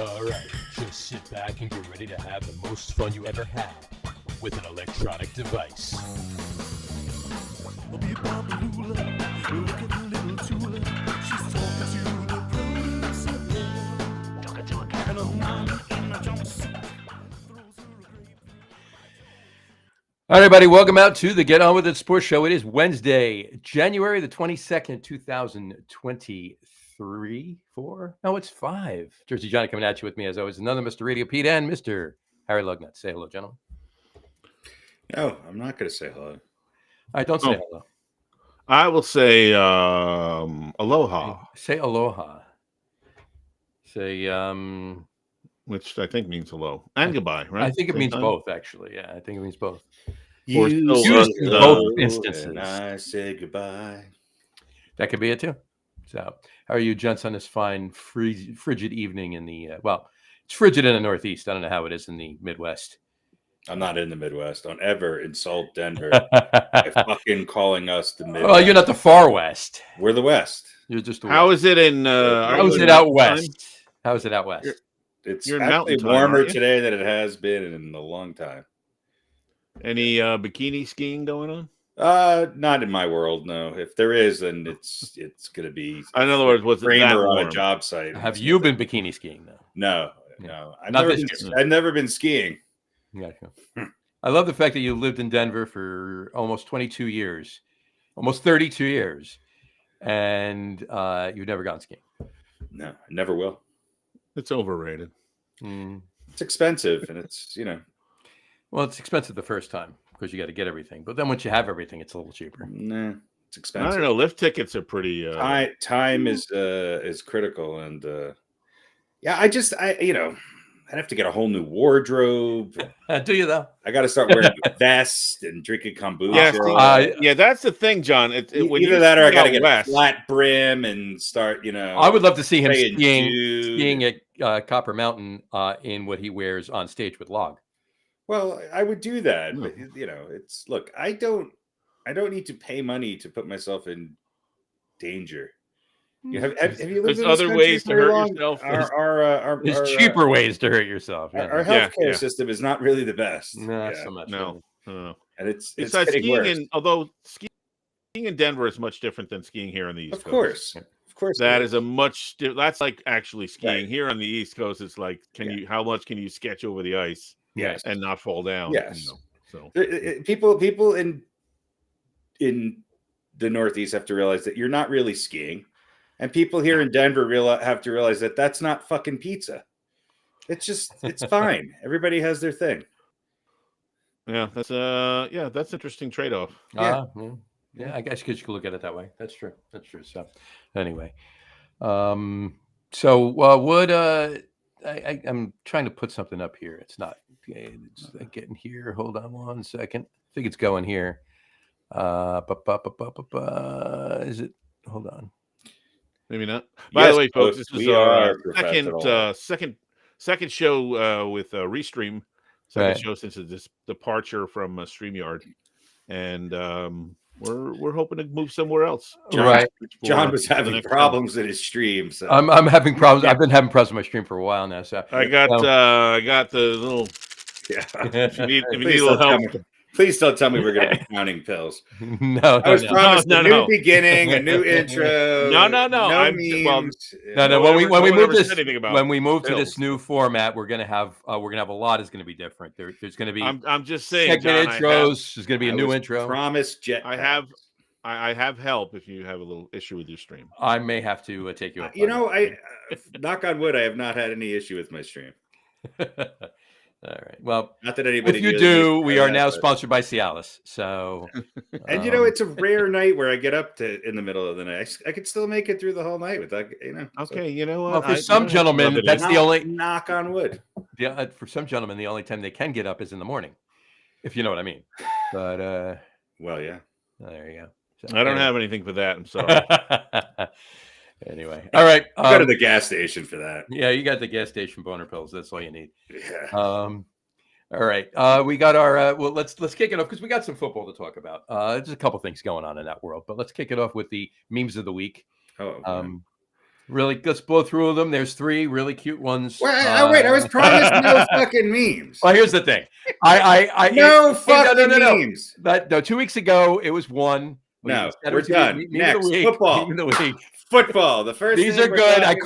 All right, just sit back and get ready to have the most fun you ever had with an electronic device. All right, everybody, welcome out to the Get On With It Sports Show. It is Wednesday, January the 22nd, 2023. No, it's 5. Jersey Johnny coming at you with me, as always, another Mr. RadioPete and Mr. Harry Lug Nutz. Say hello, gentlemen. No, I'm not going to say hello. All right, don't say hello. I will say aloha. Say aloha. Say, which I think means hello and goodbye, right? I think it means both, actually. Yeah, I think it means both. You used in both instances. And I say goodbye. That could be it too. So, how are you, gents, on this fine, frigid evening in the? Well, it's frigid in the Northeast. I don't know how it is in the Midwest. I'm not in the Midwest. Don't ever insult Denver by fucking calling us the Midwest. Well, you're not the far West. We're the West. You're just the How West. is it in? How is it out west? How is it out west? It's you're actually warmer today than it has been in a long time. Any bikini skiing going on? Not in my world, no. If there is, then it's going to be. In other words, was it that on warm? A job site? Have you been bikini skiing though? No. I've never been skiing. Gotcha. I love the fact that you lived in Denver for almost 22 years, almost 32 years, and you've never gone skiing. No, I never will. It's overrated. It's expensive, and it's Well, it's expensive the first time because you got to get everything, but then once you have everything, it's a little cheaper. Nah, it's expensive. I don't know. Lift tickets are pretty. Time is critical, and I'd have to get a whole new wardrobe. Do you though? I got to start wearing a vest and drinking kombucha. Yeah, that's the thing, John. Either that, or I got to get a flat brim and start. I would love to see him skiing at Copper Mountain in what he wears on stage with Log. Well, I would do that, but it's look. I don't need to pay money to put myself in danger. Have you lived There's other ways to hurt yourself. There's cheaper ways to hurt yourself. Yeah. Our healthcare system is not really the best. Not so much. No. And it's skiing worse. Although skiing in Denver is much different than skiing here on the East Of Coast. course, that's like actually skiing here on the East Coast. It's like, how much can you sketch over the ice? Yes, and not fall down. Yes. So people in the Northeast have to realize that you're not really skiing, and people here in Denver have to realize that that's not fucking pizza. It's fine. Everybody has their thing. Yeah, that's interesting trade-off. Yeah, I guess you could look at it that way. That's true. So anyway, I'm trying to put something up here. It's not. It's getting here. Hold on 1 second. I think it's going here. Is it? Hold on. Maybe not. By the way, folks, this is our second show with Restream. Second show since this departure from StreamYard, and we're hoping to move somewhere else. John was having problems in his stream. So. I'm having problems. I've been having problems with my stream for a while now. So I got the little. Yeah. If you need a little help. Please don't tell me we're going to be counting pills. No. I was promised a new beginning, a new intro. No. When we move to this new format, we're gonna have a lot is going to be different. There's going to be. I'm just saying. John, intros. There's going to be a new intro. Promised jet. I have help if you have a little issue with your stream. I may have to take you up. I knock on wood. I have not had any issue with my stream. All right. Well, not that anybody. If you do, we are now sponsored by Cialis. So, and it's a rare night where I get up in the middle of the night. I could still make it through the whole night without, Okay, so. you know what? Well, for some gentlemen, that's the only knock on wood. Yeah, for some gentlemen, the only time they can get up is in the morning, if you know what I mean. But well, yeah. There you go. So, I don't have anything for that. I'm sorry. Anyway, all right. Go to the gas station for that. Yeah, you got the gas station boner pills. That's all you need. Yeah. All right. We got our. Well, let's kick it off because we got some football to talk about. There's a couple things going on in that world, but let's kick it off with the memes of the week. Really, let's blow through them. There's 3 really cute ones. Well, wait, I was promised no fucking memes. Well, here's the thing. No fucking memes. No, 2 weeks ago it was 1. No, we're done. Next, week, football. Meme of the week. Football. The first. These thing are we're good. I talking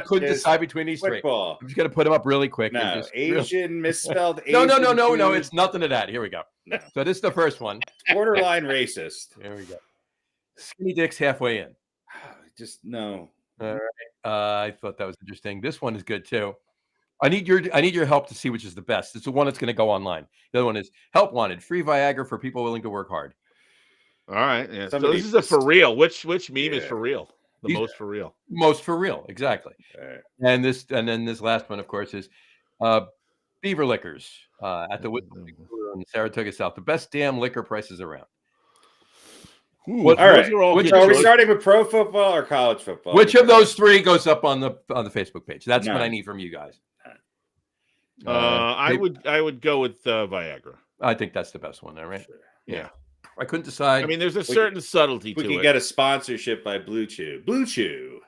couldn't about decide between these 3. football. I'm just gonna put them up really quick. No, Asian misspelled. No, Asian no. food. It's nothing to that. Here we go. No. So this is the first one. Borderline racist. Here we go. Skinny dicks halfway in. Just no. All right. I thought that was interesting. This one is good too. I need your help to see which is the best. It's the one that's going to go online. The other one is help wanted, free Viagra for people willing to work hard. All right. Yeah. So Somebody this is a for real. Which meme is Yeah. for real? The most for real. Most for real, exactly. Right. And then this last one, of course, is Beaver Liquors at the Whistling Cooler in Saratoga South. The best damn liquor prices around. Ooh, All right. are all Which- good So are we choices. starting with pro football or college football? Which of those 3 goes up on the Facebook page? That's what None. I need from you guys. I would go with Viagra. I think that's the best one, all right? Sure. Yeah. I couldn't decide. I mean, there's a certain subtlety We to could it. get a sponsorship by Blue Chew. Blue Chew.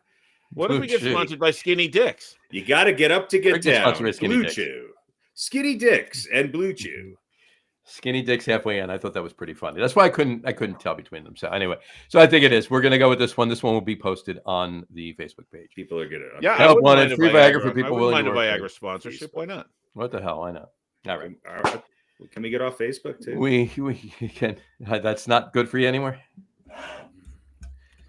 What if we get Blue Chew. sponsored by Skinny Dicks? You got to get up to Or get get down. sponsored by Skinny Blue Dicks. Chew. Skinny Dicks and Blue Chew. Skinny dicks halfway in. I thought that was pretty funny. That's why I couldn't tell between them. So anyway, so I think it is. We're gonna go with this one. This one will be posted on the Facebook page. People are good at it. Yeah, Help I wouldn't wanted, mind a free Viagra for people I willing wouldn't to mind a work Viagra hard. sponsorship. Why not? What the hell? I know. All right. All right. Can we get off Facebook too? We can. That's not good for you anymore.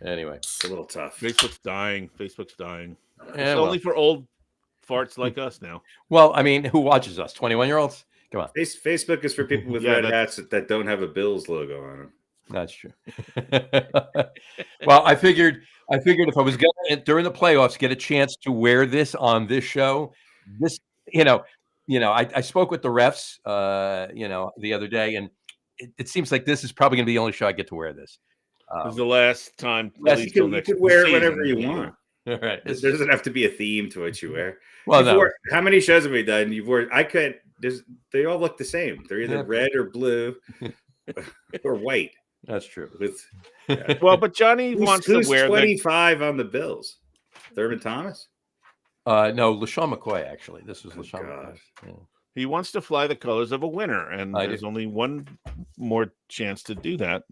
Anyway, It's a little tough. Facebook's dying. Facebook's dying. yeah, It's well. only for old farts like us now. Well, I mean, who watches us? 21-year-olds? Come on, Facebook is for people with Yeah, red that's- hats that don't have a Bills logo on them. that's true. Well, I figured if I was gonna during the playoffs get a chance to wear this on this show, this I spoke with the refs, the other day, and it seems like this is probably going to be the only show I get to wear this. This is the last time. Yes, at You least till can, you next can wear it season. whatever you want. All right. There doesn't have to be a theme to what you wear. Well, You've no. wore- how many shows have we done? You've worn. I could. They all look the same. They're either Yeah. red or blue or white. That's true. With Well, but Johnny wants who's to wear the 25 on the Bills? Thurman Thomas. No, LaShawn McCoy, actually. This was Oh, LaShawn McCoy. gosh. Yeah. He wants to fly the colors of a winner, and I there's do. only one more chance to do that.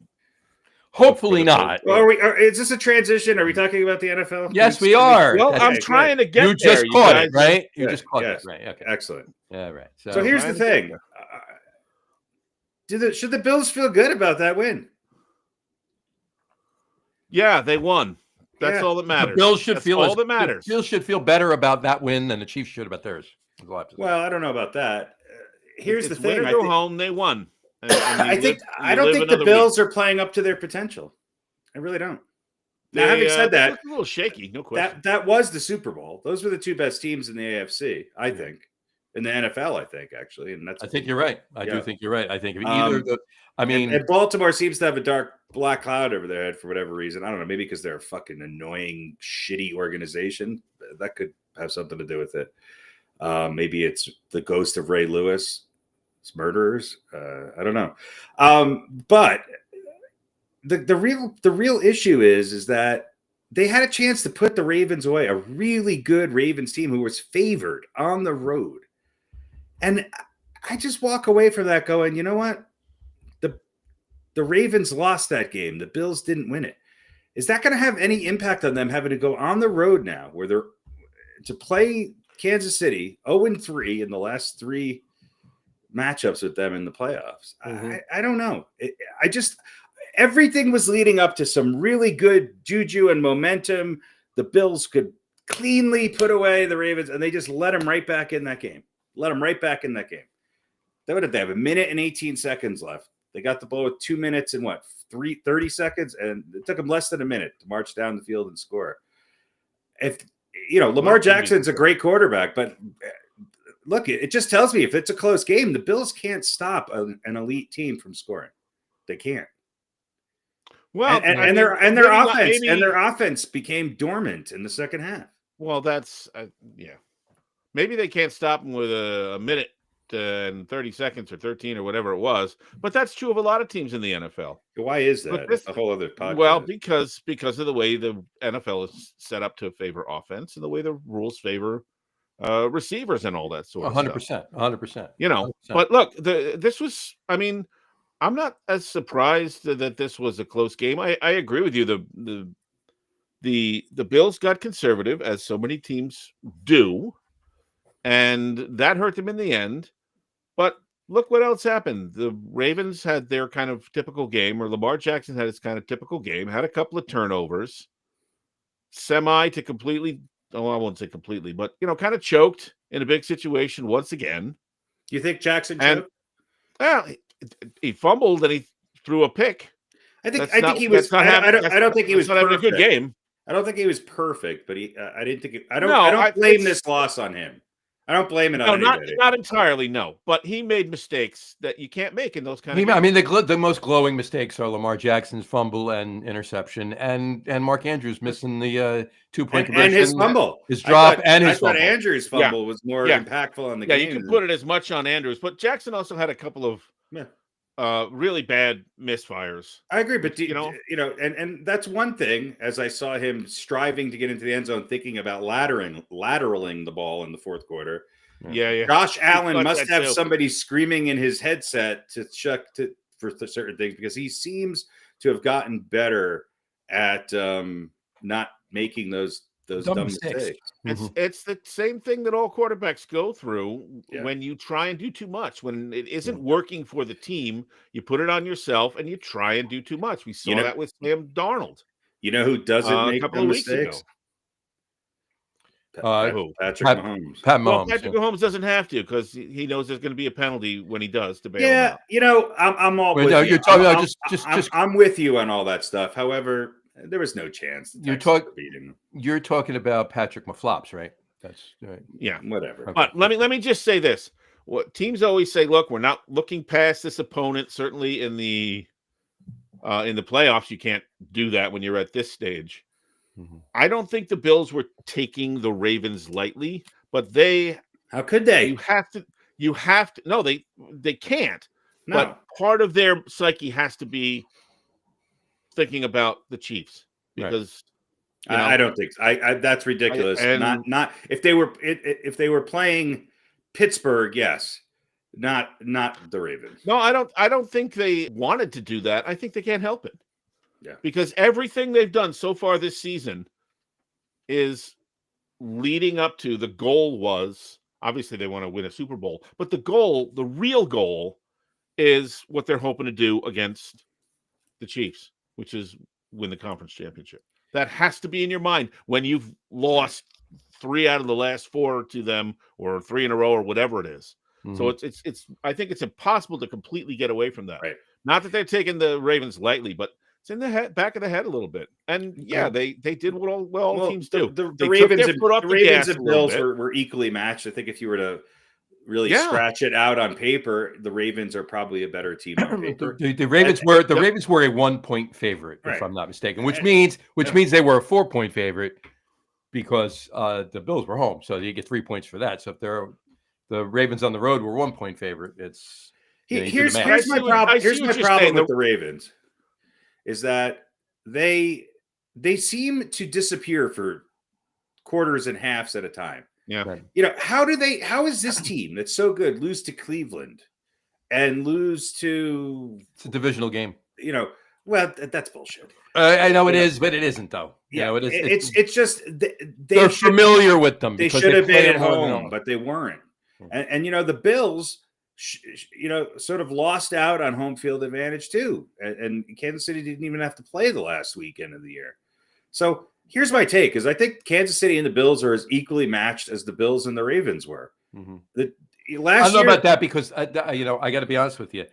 Hopefully not. Well, is this a transition? Are we talking about the NFL? Yes, we are. Well, Okay, I'm good. trying to get You there. just caught guys. it, right? You Good, just caught yes. it, right? Okay. Excellent. Yeah, right. So here's the trying to thing: get should the Bills feel good about that win? Yeah, they won. That's Yeah. all that matters. The Bills should That's feel all that matters. The Bills should feel better about that win than the Chiefs should about theirs. That's all I have to say. Well, I don't know about that. Here's It's the thing: win or I go think, home, they won. And I don't think the Bills are playing up to their potential. I really don't. Now, having said that, a little shaky, no question. that was the Super Bowl. Those were the 2 best teams in the AFC, I think, in the NFL. I think actually, and that's. I think you're right. I do Yeah. think you're right. I think either and Baltimore seems to have a dark black cloud over their head for whatever reason. I don't know. Maybe because they're a fucking annoying, shitty organization. That could have something to do with it. Maybe it's the ghost of Ray Lewis. It's murderers. I don't know. But the real issue is that they had a chance to put the Ravens away, a really good Ravens team who was favored on the road. And I just walk away from that going, you know what? The Ravens lost that game. The Bills didn't win it. Is that going to have any impact on them having to go on the road now where they're to play Kansas City 0-3 in the last 3 matchups with them in the playoffs? Mhm. I don't know. Everything was leading up to some really good juju and momentum. The Bills could cleanly put away the Ravens, and they just let them right back in that game. They have a minute and 18 seconds left. They got the ball with 2 minutes and 30 seconds, and it took them less than a minute to march down the field and score. Lamar Jackson's a great quarterback, but look, it just tells me if it's a close game, the Bills can't stop an elite team from scoring. They can't. Well, and their offense became dormant in the second half. Well, that's yeah. Maybe they can't stop them with a minute and 30 seconds or 13 or whatever it was. But that's true of a lot of teams in the NFL. Why is But that? this- That's a whole other podcast. Well, because of the way the NFL is set up to favor offense and the way the rules favor receivers and all that sort of stuff. 100%. You know, 100%. but look, this was, I mean, I'm not as surprised that this was a close game. I agree with you. The Bills got conservative, as so many teams do, and that hurt them in the end. But look what else happened. The Ravens had their kind of typical game, or Lamar Jackson had his kind of typical game, had a couple of turnovers, semi to completely, oh, I won't say completely, but, you know, kind of choked in a big situation once again. You think Jackson And choked? well, he fumbled and he threw a pick. I think he was. I don't think he was not having a good game. I don't think he was perfect, but I didn't think. I don't. No, I don't blame this loss on him. I don't blame it on anybody. Not entirely, no. But he made mistakes that you can't make in those kind of games. I mean, the most glowing mistakes are Lamar Jackson's fumble and interception, and Mark Andrews missing the 2-point conversion, and his fumble, his drop, and his fumble. I thought Andrews' fumble was more impactful on the game. Yeah, you can put it as much on Andrews, but Jackson also had a couple of really bad misfires. I agree, but and that's one thing. As I saw him striving to get into the end zone, thinking about lateraling the ball in the fourth quarter. Yeah. Josh Allen must have somebody screaming in his headset for certain things, because he seems to have gotten better at not making those dumb mistakes. It's the same thing that all quarterbacks go through when you try and do too much. When it isn't working for the team, you put it on yourself and you try and do too much. We saw that with Sam Darnold. You know who doesn't make dumb mistakes? Patrick Mahomes. Patrick Mahomes doesn't have to, because he knows there's going to be a penalty when he does to bail him out. You know, I'm all with you. You're talking about I'm with you on all that stuff. However, there was no chance. You're talking about Patrick Mahomes, right? That's right. Yeah, whatever. But let me just say this: what teams always say, look, we're not looking past this opponent. Certainly in the playoffs, you can't do that when you're at this stage. Mm-hmm. I don't think the Bills were taking the Ravens lightly, but how could they? You have to. No, they can't. No. But part of their psyche has to be thinking about the Chiefs, because I don't think so. That's ridiculous. Not if they were playing Pittsburgh, yes. Not the Ravens. No, I don't think they wanted to do that. I think they can't help it. Yeah. Because everything they've done so far this season is leading up to, the goal was, obviously they want to win a Super Bowl, but the real goal is what they're hoping to do against the Chiefs, which is win the conference championship. That has to be in your mind when you've lost 3 out of the last 4 to them, or 3 in a row, or whatever it is. Mm-hmm. So it's I think it's impossible to completely get away from that. Right. Not that they're taking the Ravens lightly, but it's in the back of the head a little bit. And they did what all teams do. The Ravens and Bills were equally matched. I think if you were to really scratch it out on paper, the Ravens are probably a better team on paper. The Ravens were a 1-point favorite, if I'm not mistaken, which means they were a 4-point favorite, because the Bills were home, so you get 3 points for that. So if the Ravens on the road were 1-point favorite, it's here's my problem. Here's my problem with the Ravens, is that they seem to disappear for quarters and halves at a time. Yeah. How is this team that's so good lose to Cleveland and lose to... It's a divisional game. Well, that's bullshit. I know it is, but it isn't, though. Yeah, it's just they're familiar with them. They should have been at home, but they weren't. And the Bills, sort of lost out on home field advantage too. And Kansas City didn't even have to play the last weekend of the year. So here's my take: is I think Kansas City and the Bills are as equally matched as the Bills and the Ravens were. Mm-hmm. I don't know about that, because I got to be honest with you.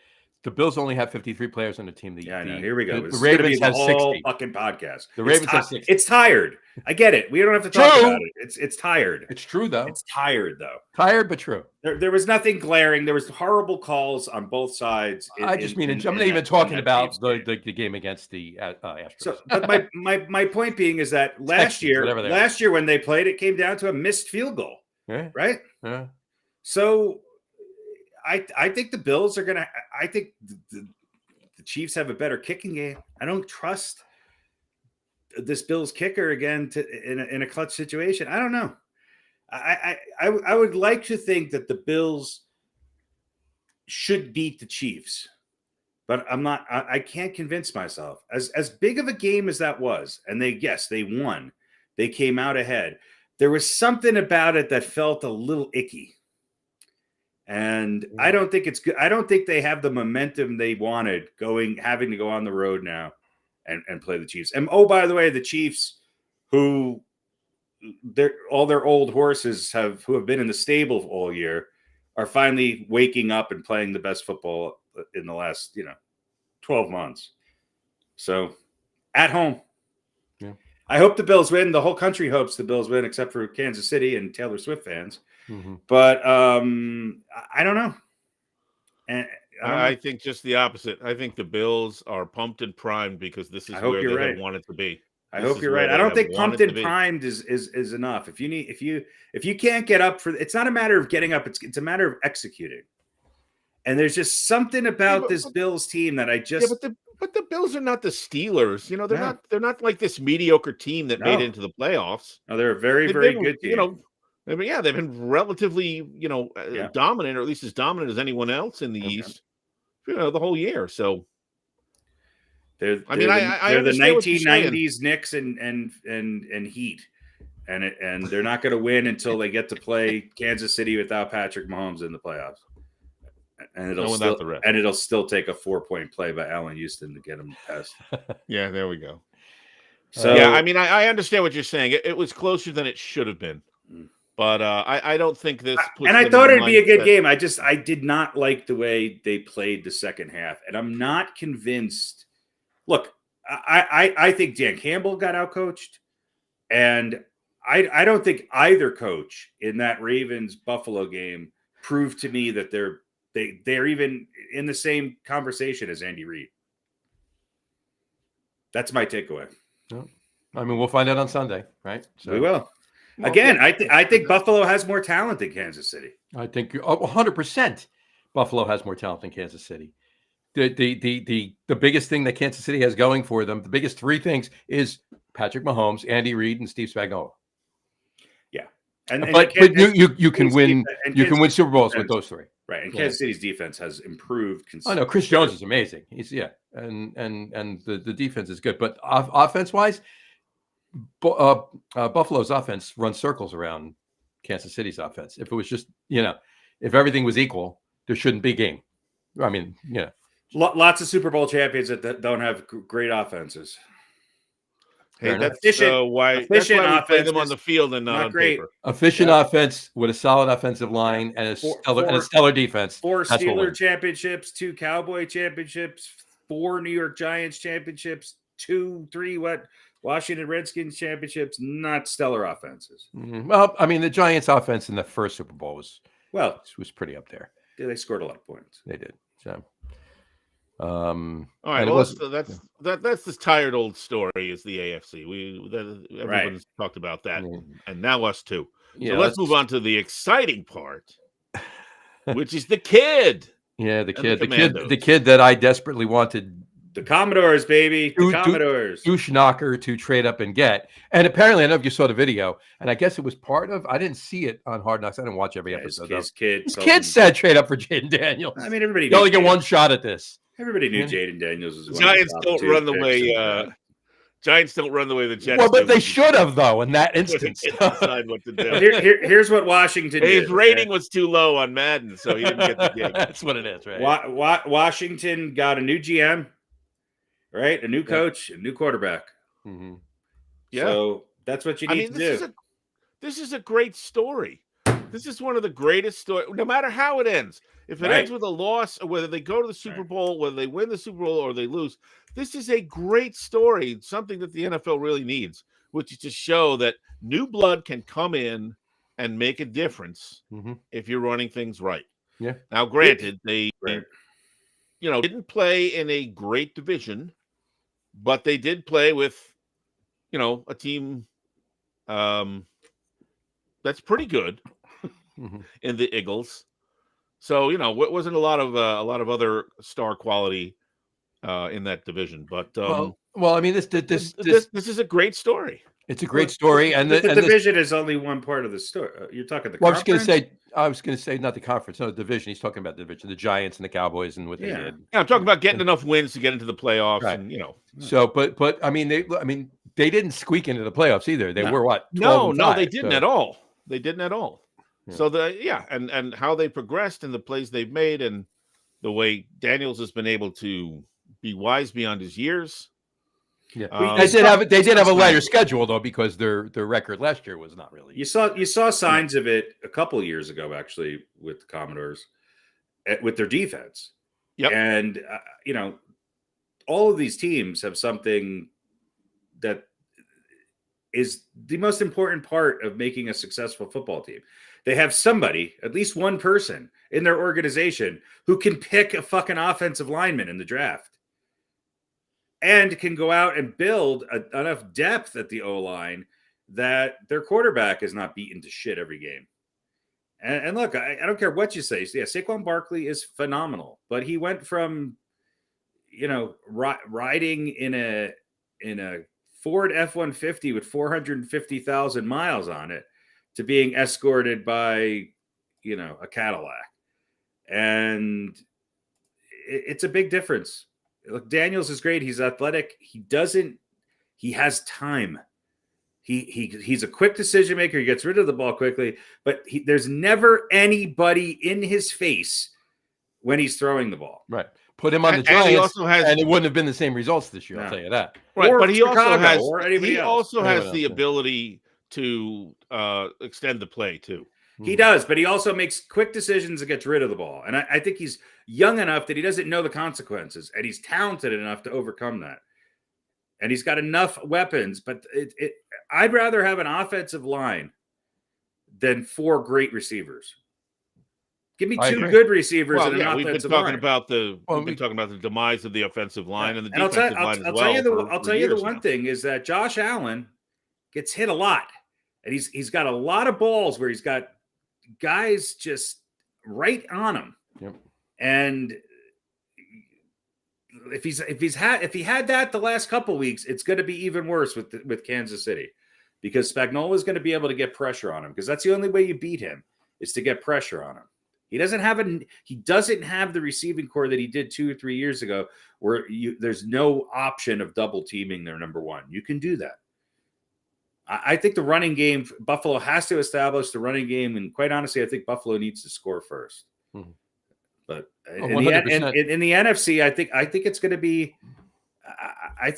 The Bills only have 53 players on the team. I know. Here we go. The Ravens have 60. Fucking podcast. The Ravens have 60. It's tired. I get it. We don't have to talk about it. It's tired. It's true, though. It's tired, though. Tired, but true. There was nothing glaring. There was horrible calls on both sides. I'm not even talking about the game against the Astros. So, but my point being is that last year when they played, it came down to a missed field goal. Yeah. Right? Yeah. So I think the Bills are gonna. I think the Chiefs have a better kicking game. I don't trust this Bills kicker again in a clutch situation. I don't know. I would like to think that the Bills should beat the Chiefs, but I'm not. I can't convince myself. As big of a game as that was, and they won. They came out ahead. There was something about it that felt a little icky. And I don't think it's good. I don't think they have the momentum they wanted having to go on the road now and play the Chiefs. And oh, by the way, the Chiefs, all their old horses who have been in the stable all year, are finally waking up and playing the best football in the last 12 months. So at home. Yeah. I hope the Bills win. The whole country hopes the Bills win, except for Kansas City and Taylor Swift fans. Mm-hmm. But I don't know. And I think just the opposite. I think the Bills are pumped and primed because this is where they have wanted to be. I hope you're right. I don't think pumped and primed is enough. If you can't get up for, it's not a matter of getting up. It's a matter of executing. And there's just something about this Bills team that I just. Yeah, but the Bills are not the Steelers. They're not like this mediocre team that made it into the playoffs. No, they're a very, very good team. They've been relatively, dominant, or at least as dominant as anyone else in the East, the whole year. So, they're the 1990s Knicks and Heat, and they're not going to win until they get to play Kansas City without Patrick Mahomes in the playoffs. And it'll still take a 4-point play by Allen Houston to get them past. Yeah, there we go. So I understand what you're saying. It was closer than it should have been. But I don't think this. And I thought it'd be a good game. I did not like the way they played the second half, and I'm not convinced. Look, I think Dan Campbell got outcoached, and I don't think either coach in that Ravens Buffalo game proved to me that they're even in the same conversation as Andy Reid. That's my takeaway. I mean, we'll find out on Sunday, right? So. We will. Again, I think Buffalo has more talent than Kansas City. I think 100% Buffalo has more talent than Kansas City. The biggest thing that Kansas City has going for them, the biggest three things, is Patrick Mahomes, Andy Reid, and Steve Spagnuolo. Yeah, but you can win Super Bowls with those three. Right, and Kansas City's defense has improved. I know Chris Jones is amazing. And the defense is good, but offense wise. Buffalo's offense runs circles around Kansas City's offense. If it was just, if everything was equal, there shouldn't be game. I mean, lots of Super Bowl champions that don't have great offenses. Hey, that's why we play them on the field and not on great. Paper. Efficient offense with a solid offensive line and a stellar defense. 4 Steelers championships, 2 Cowboy championships, 4 New York Giants championships, 3 Washington Redskins championships, not stellar offenses. Mm-hmm. Well, I mean, the Giants' offense in the first Super Bowl was pretty up there. Yeah, they scored a lot of points. They did. So, all right. Well, that's this tired old story. Is the AFC? Everyone's talked about that, and now us too. So let's move on to the exciting part, which is the kid. Yeah, the kid that I desperately wanted. The Commodores, baby. The Commodores. Douche-knocker to trade up and get. And apparently, I don't know if you saw the video, and I guess it was part of, I didn't see it on Hard Knocks. I didn't watch every episode. His kid said trade up for Jaden Daniels. I mean, everybody you only get one shot at this. Everybody knew Jaden Daniels was one Giants don't run the way Giants don't run the way the Jets do. Well, but they should have, though, in that instance. Decide what to do. Here's what Washington did. His rating was too low on Madden, so he didn't get the gig. That's what it is, right? Washington got a new GM. Right, a new coach, a new quarterback. Mm-hmm. Yeah, so that's what you need to do. This is a great story. This is one of the greatest stories. No matter how it ends, if it ends with a loss, or whether they go to the Super Bowl, whether they win the Super Bowl or they lose, this is a great story. Something that the NFL really needs, which is to show that new blood can come in and make a difference if you're running things right. Yeah. Now, granted, they didn't play in a great division. But they did play with, a team that's pretty good in the Eagles. So it wasn't a lot of other star quality in that division. But well, I mean, this this is a great story. It's a great story, and the the division is only one part of the story. You're talking the well, conference? I was going to say not the conference, no, the division. He's talking about the division, the Giants and the Cowboys and what they did. Yeah, I'm talking about getting enough wins to get into the playoffs, Right. and So, but I mean, they didn't squeak into the playoffs either. They were what? 12 No, and 5, they didn't at all. They didn't at all. Yeah. So and how they progressed and the plays they've made and the way Daniels has been able to be wise beyond his years. Yeah, they did have a lighter schedule though, because their record last year was not really. You saw signs of it a couple of years ago, actually, with the Commodores, with their defense. Yep. And all of these teams have something that is the most important part of making a successful football team. They have somebody, at least one person in their organization, who can pick a fucking offensive lineman in the draft. And can go out and build enough depth at the O-line that their quarterback is not beaten to shit every game. And look, I don't care what you say. Yeah, Saquon Barkley is phenomenal, but he went from, riding in a Ford F-150 with 450,000 miles on it to being escorted by, a Cadillac. And it's a big difference. Look, Daniels is great. He's athletic. He has time. He's a quick decision maker. He gets rid of the ball quickly, but there's never anybody in his face when he's throwing the ball. Right. Put him on the Giants, and it wouldn't have been the same results this year. No. I'll tell you that. Right, or but he Chicago, also has the ability to extend the play too. He does, but he also makes quick decisions and gets rid of the ball. And I think he's young enough that he doesn't know the consequences, and he's talented enough to overcome that. And he's got enough weapons, but I'd rather have an offensive line than 4 great receivers. Give me 2 good receivers and an offensive line. We've been talking about the demise of the offensive line and the and defensive line as well. I'll tell you the one thing is that Josh Allen gets hit a lot, and he's got a lot of balls where he's got guys just right on him. Yep. And if he had that the last couple weeks, it's going to be even worse with Kansas City, because Spagnuolo is going to be able to get pressure on him, because that's the only way you beat him is to get pressure on him. He doesn't have the receiving core that he did 2 or 3 years ago, where there's no option of double teaming their number one. You can do that. I think the running game, Buffalo has to establish the running game, and quite honestly, I think Buffalo needs to score first. Mm-hmm. But in the NFC, I think it's going to be. I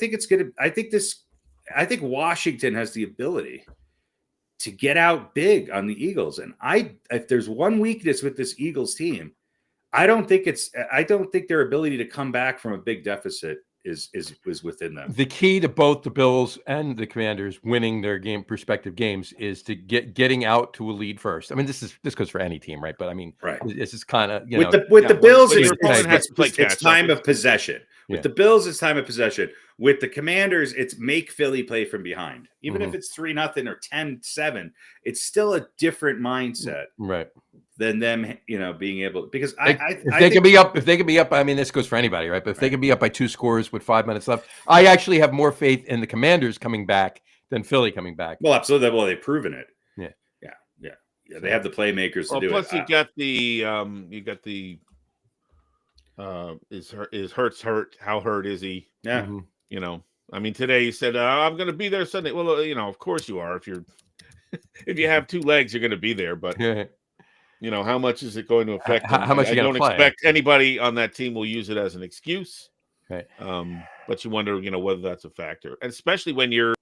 think Washington has the ability to get out big on the Eagles, and if there's one weakness with this Eagles team, I don't think their ability to come back from a big deficit is within them. The key to both the Bills and the Commanders winning their respective games is to getting out to a lead first. I mean, this goes for any team, right? But I mean, right. This is kind of with the Bills, it's time of possession. With the Bills, it's time of possession. With the Commanders, it's make Philly play from behind. Even if it's 3-0 or 10-7, it's still a different mindset, right? Than them, being able, because if they can be up. I mean, this goes for anybody, right? But if they can be up by 2 scores with 5 minutes left, I actually have more faith in the Commanders coming back than Philly coming back. Well, absolutely. Well, they've proven it. Yeah. They have the playmakers to do plus it. Plus, you got the is Hurts hurt? How hurt is he? Yeah. Mm-hmm. I mean, today he said, I'm going to be there Sunday. Well, of course you are. If you have 2 legs, you're going to be there. But, how much is it going to affect them? How much I don't expect anybody on that team will use it as an excuse. Right. But you wonder, whether that's a factor. And especially when you're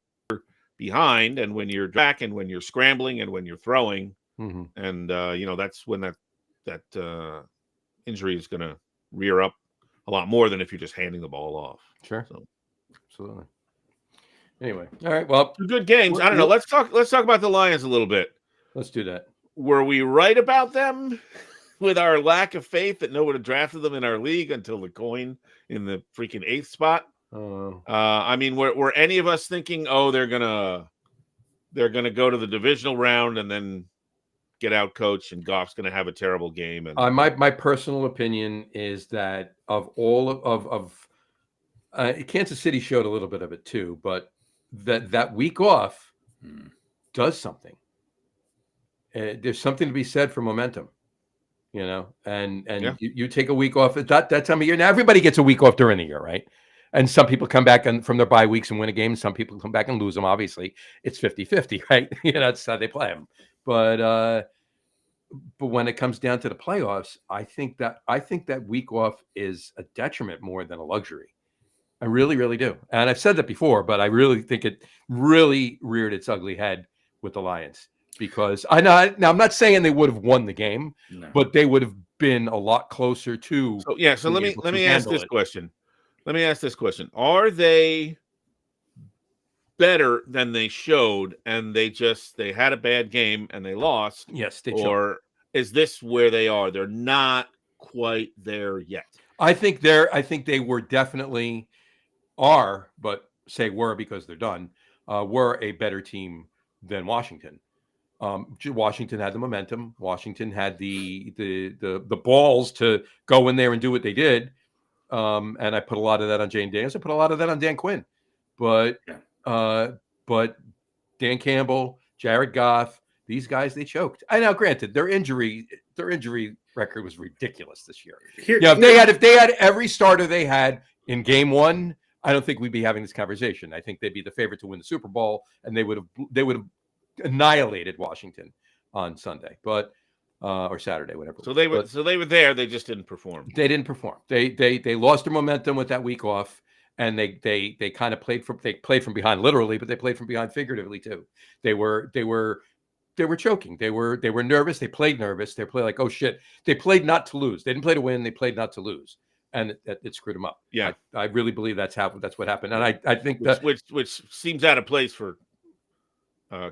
behind and when you're back and when you're scrambling and when you're throwing. Mm-hmm. And, that's when that injury is going to rear up a lot more than if you're just handing the ball off. Sure. So, absolutely. Anyway, all right. Well, good games. I don't know. Let's talk about the Lions a little bit. Let's do that. Were we right about them with our lack of faith that no one had drafted them in our league until the coin in the freaking 8th spot? I mean, were any of us thinking, they're gonna go to the divisional round and then get out coached and Goff's going to have a terrible game. And my personal opinion is that of all of Kansas City showed a little bit of it too, but that week off does something. There's something to be said for momentum, and you take a week off at that time of year. Now everybody gets a week off during the year, right? And some people come back from their bye weeks and win a game. And some people come back and lose them. Obviously, it's 50-50, right? That's how they play them. But when it comes down to the playoffs, I think that week off is a detriment more than a luxury. I really, really do. And I've said that before, but I really think it really reared its ugly head with the Lions, because I know now I'm not saying they would have won the game, but they would have been a lot closer to. So let me ask this question. Let me ask this question. Are they better than they showed and they had a bad game and they lost? Yes, they or is this where they are? They're not quite there yet. I think they were definitely are, but say were because they're done, were a better team than Washington. Washington had the momentum. Washington had the balls to go in there and do what they did. And I put a lot of that on Jane Daniels. I put a lot of that on Dan Quinn. But Dan Campbell, Jared Goff, these guys, they choked. I know, granted, their injury record was ridiculous this year. If they had every starter they had in game one, I don't think we'd be having this conversation. I think they'd be the favorite to win the Super Bowl, and they would have annihilated Washington on Sunday, or Saturday, whatever. So they were there. They just didn't perform. They didn't perform. They lost their momentum with that week off, and they kind of played from behind literally, but they played from behind figuratively too. They were choking. They were nervous. They played nervous. They played like, oh shit. They played not to lose. They didn't play to win. They played not to lose. And it screwed them up. Yeah, I really believe that's what happened. And I think which seems out of place for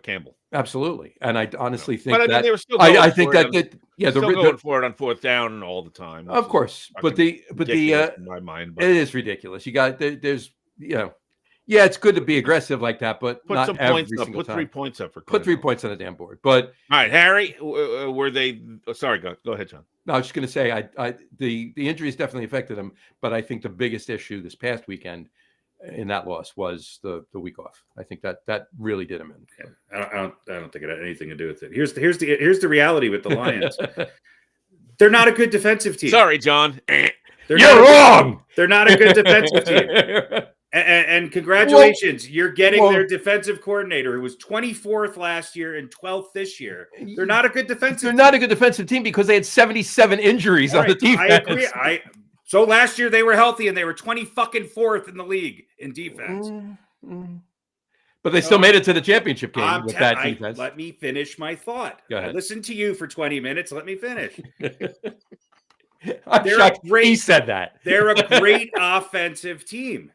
Campbell. Absolutely. And I honestly think but that they were still I think that they're going for it on fourth down all the time. Of course, but in my mind, it is ridiculous. You got there's it's good to be aggressive like that, but put not some every points up. single Put time. 3 points up for put 3 points on the damn board. But all right, Harry, were they? Sorry, go ahead, John. No, I was just going to say, the injuries definitely affected them, but I think the biggest issue this past weekend in that loss was the week off. I think that really did them in. Yeah, I don't think it had anything to do with it. Here's the reality with the Lions. They're not a good defensive team. Sorry, John. You're wrong. They're not a good defensive team. And congratulations, you're getting their defensive coordinator, who was 24th last year and 12th this year. They're not a good defensive team. Not a good defensive team because they had 77 injuries on the defense. I agree. So last year they were healthy and they were 24th in the league in defense. But they still made it to the championship game with that defense. Let me finish my thought. Go ahead. I listened to you for 20 minutes. Let me finish. I'm shocked he said that. They're a great offensive team.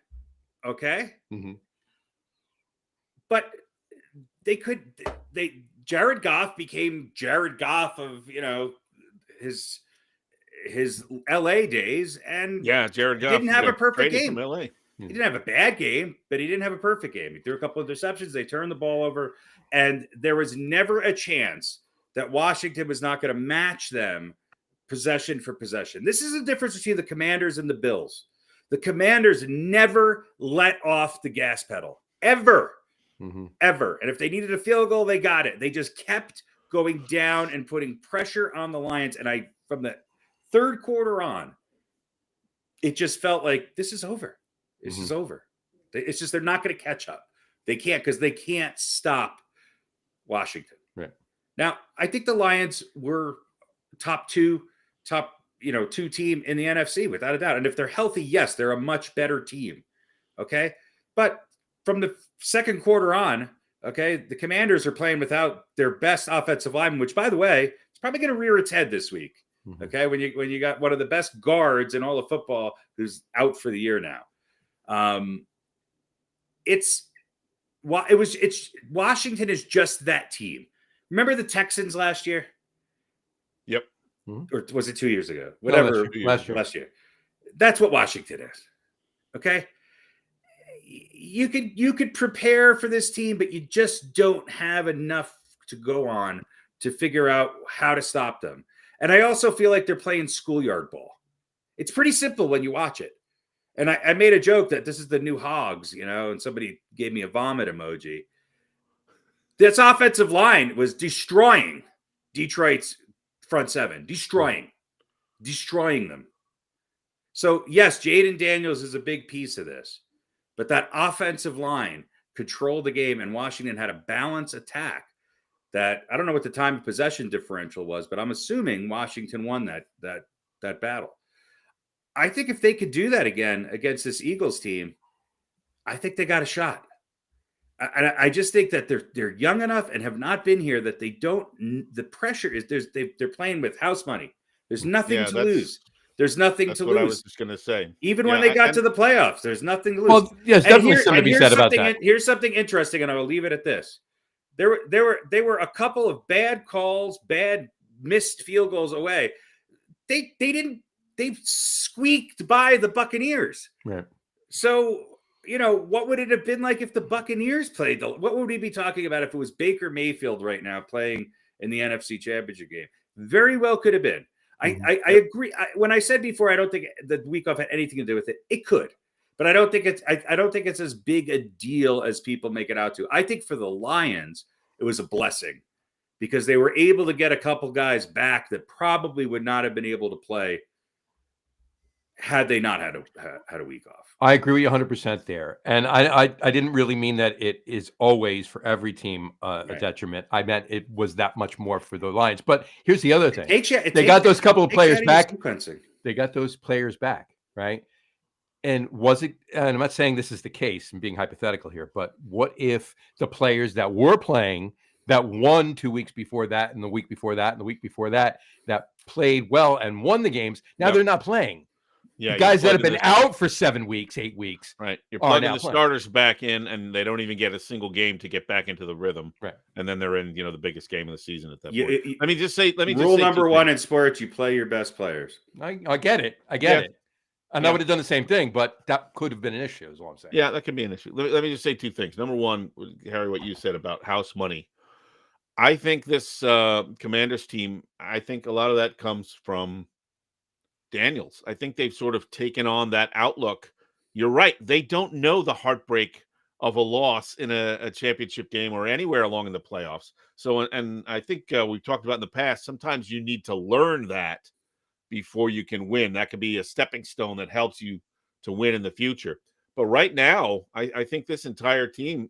Okay. But Jared Goff became Jared Goff of, his LA days. And Jared Goff didn't have a perfect game. From LA. He didn't have a bad game, but he didn't have a perfect game. He threw a couple of interceptions. They turned the ball over, and there was never a chance that Washington was not going to match them possession for possession. This is the difference between the Commanders and the Bills. The Commanders never let off the gas pedal, ever. Ever. And if they needed a field goal, they got it. They just kept going down and putting pressure on the Lions. And from the third quarter on, it just felt like this is over. This is over. It's just they're not going to catch up. They can't, because they can't stop Washington. Right. Now, I think the Lions were top two team in the NFC, without a doubt. And if they're healthy, yes, they're a much better team. Okay. But from the second quarter on, the Commanders are playing without their best offensive lineman, which, by the way, is probably going to rear its head this week. Okay. When you got one of the best guards in all of football who's out for the year now. It's Washington is just that team. Remember the Texans last year? Yep. Or was it 2 years ago? Whatever. Last year. That's what Washington is. Okay. You could prepare for this team, but you just don't have enough to go on to figure out how to stop them. And I also feel like they're playing schoolyard ball. It's pretty simple when you watch it. And I made a joke that this is the new Hogs, and somebody gave me a vomit emoji. This offensive line was destroying Detroit's front seven, destroying them. So, yes, Jaden Daniels is a big piece of this. But that offensive line controlled the game, and Washington had a balanced attack that I don't know what the time of possession differential was, but I'm assuming Washington won that battle. I think if they could do that again against this Eagles team, I think they got a shot. I just think that they're young enough and have not been here that they don't. The pressure is they're playing with house money. There's nothing to lose. There's nothing to lose. I was just going to say. Even when they got to the playoffs, there's nothing to lose. Well, yes, definitely something to be said about that. Here's something interesting, and I will leave it at this. There were a couple of bad calls, bad missed field goals away. They squeaked by the Buccaneers. Right. So, what would it have been like if the Buccaneers played? What would we be talking about if it was Baker Mayfield right now playing in the NFC Championship game? Very well could have been. I agree. When I said before, I don't think the week off had anything to do with it. It could, but I don't think it's as big a deal as people make it out to. I think for the Lions, it was a blessing because they were able to get a couple guys back that probably would not have been able to play had they not had a week off. I agree with you 100% there. And I didn't really mean that it is always for every team a detriment. I meant it was that much more for the Lions. But here's the other thing. They got those couple of players back. They got those players back, right? And was it, and I'm not saying this is the case, I'm being hypothetical here, but what if the players that were playing that won 2 weeks before that and the week before that and the week before that played well and won the games, now they're not playing. Yeah, the guys that have been out for 7 weeks, 8 weeks. Right. You're plugging the starters back in, and they don't even get a single game to get back into the rhythm. Right. And then they're in, the biggest game of the season at that point. Let me just say, rule number one in sports: you play your best players. I get it. I get it. And I would have done the same thing, but that could have been an issue, is all I'm saying. Yeah, that could be an issue. Let me just say two things. Number one, Harry, what you said about house money. I think this Commanders team, I think a lot of that comes from Daniels. I think they've sort of taken on that outlook. You're right. They don't know the heartbreak of a loss in a championship game or anywhere along in the playoffs. So, and I think we've talked about in the past, sometimes you need to learn that before you can win. That could be a stepping stone that helps you to win in the future. But right now, I think this entire team,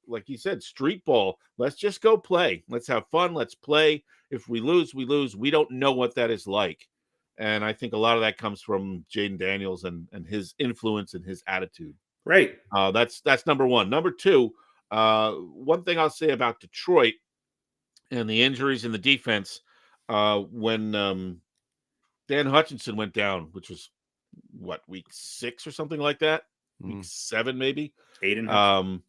like you said, street ball, let's just go play. Let's have fun. Let's play. If we lose, we lose. We don't know what that is like. And I think a lot of that comes from Jaden Daniels and his influence and his attitude. Right. That's number one. Number two, one thing I'll say about Detroit and the injuries in the defense, when Dan Hutchinson went down, which was week 6 or something like that, week 7 maybe. Aiden.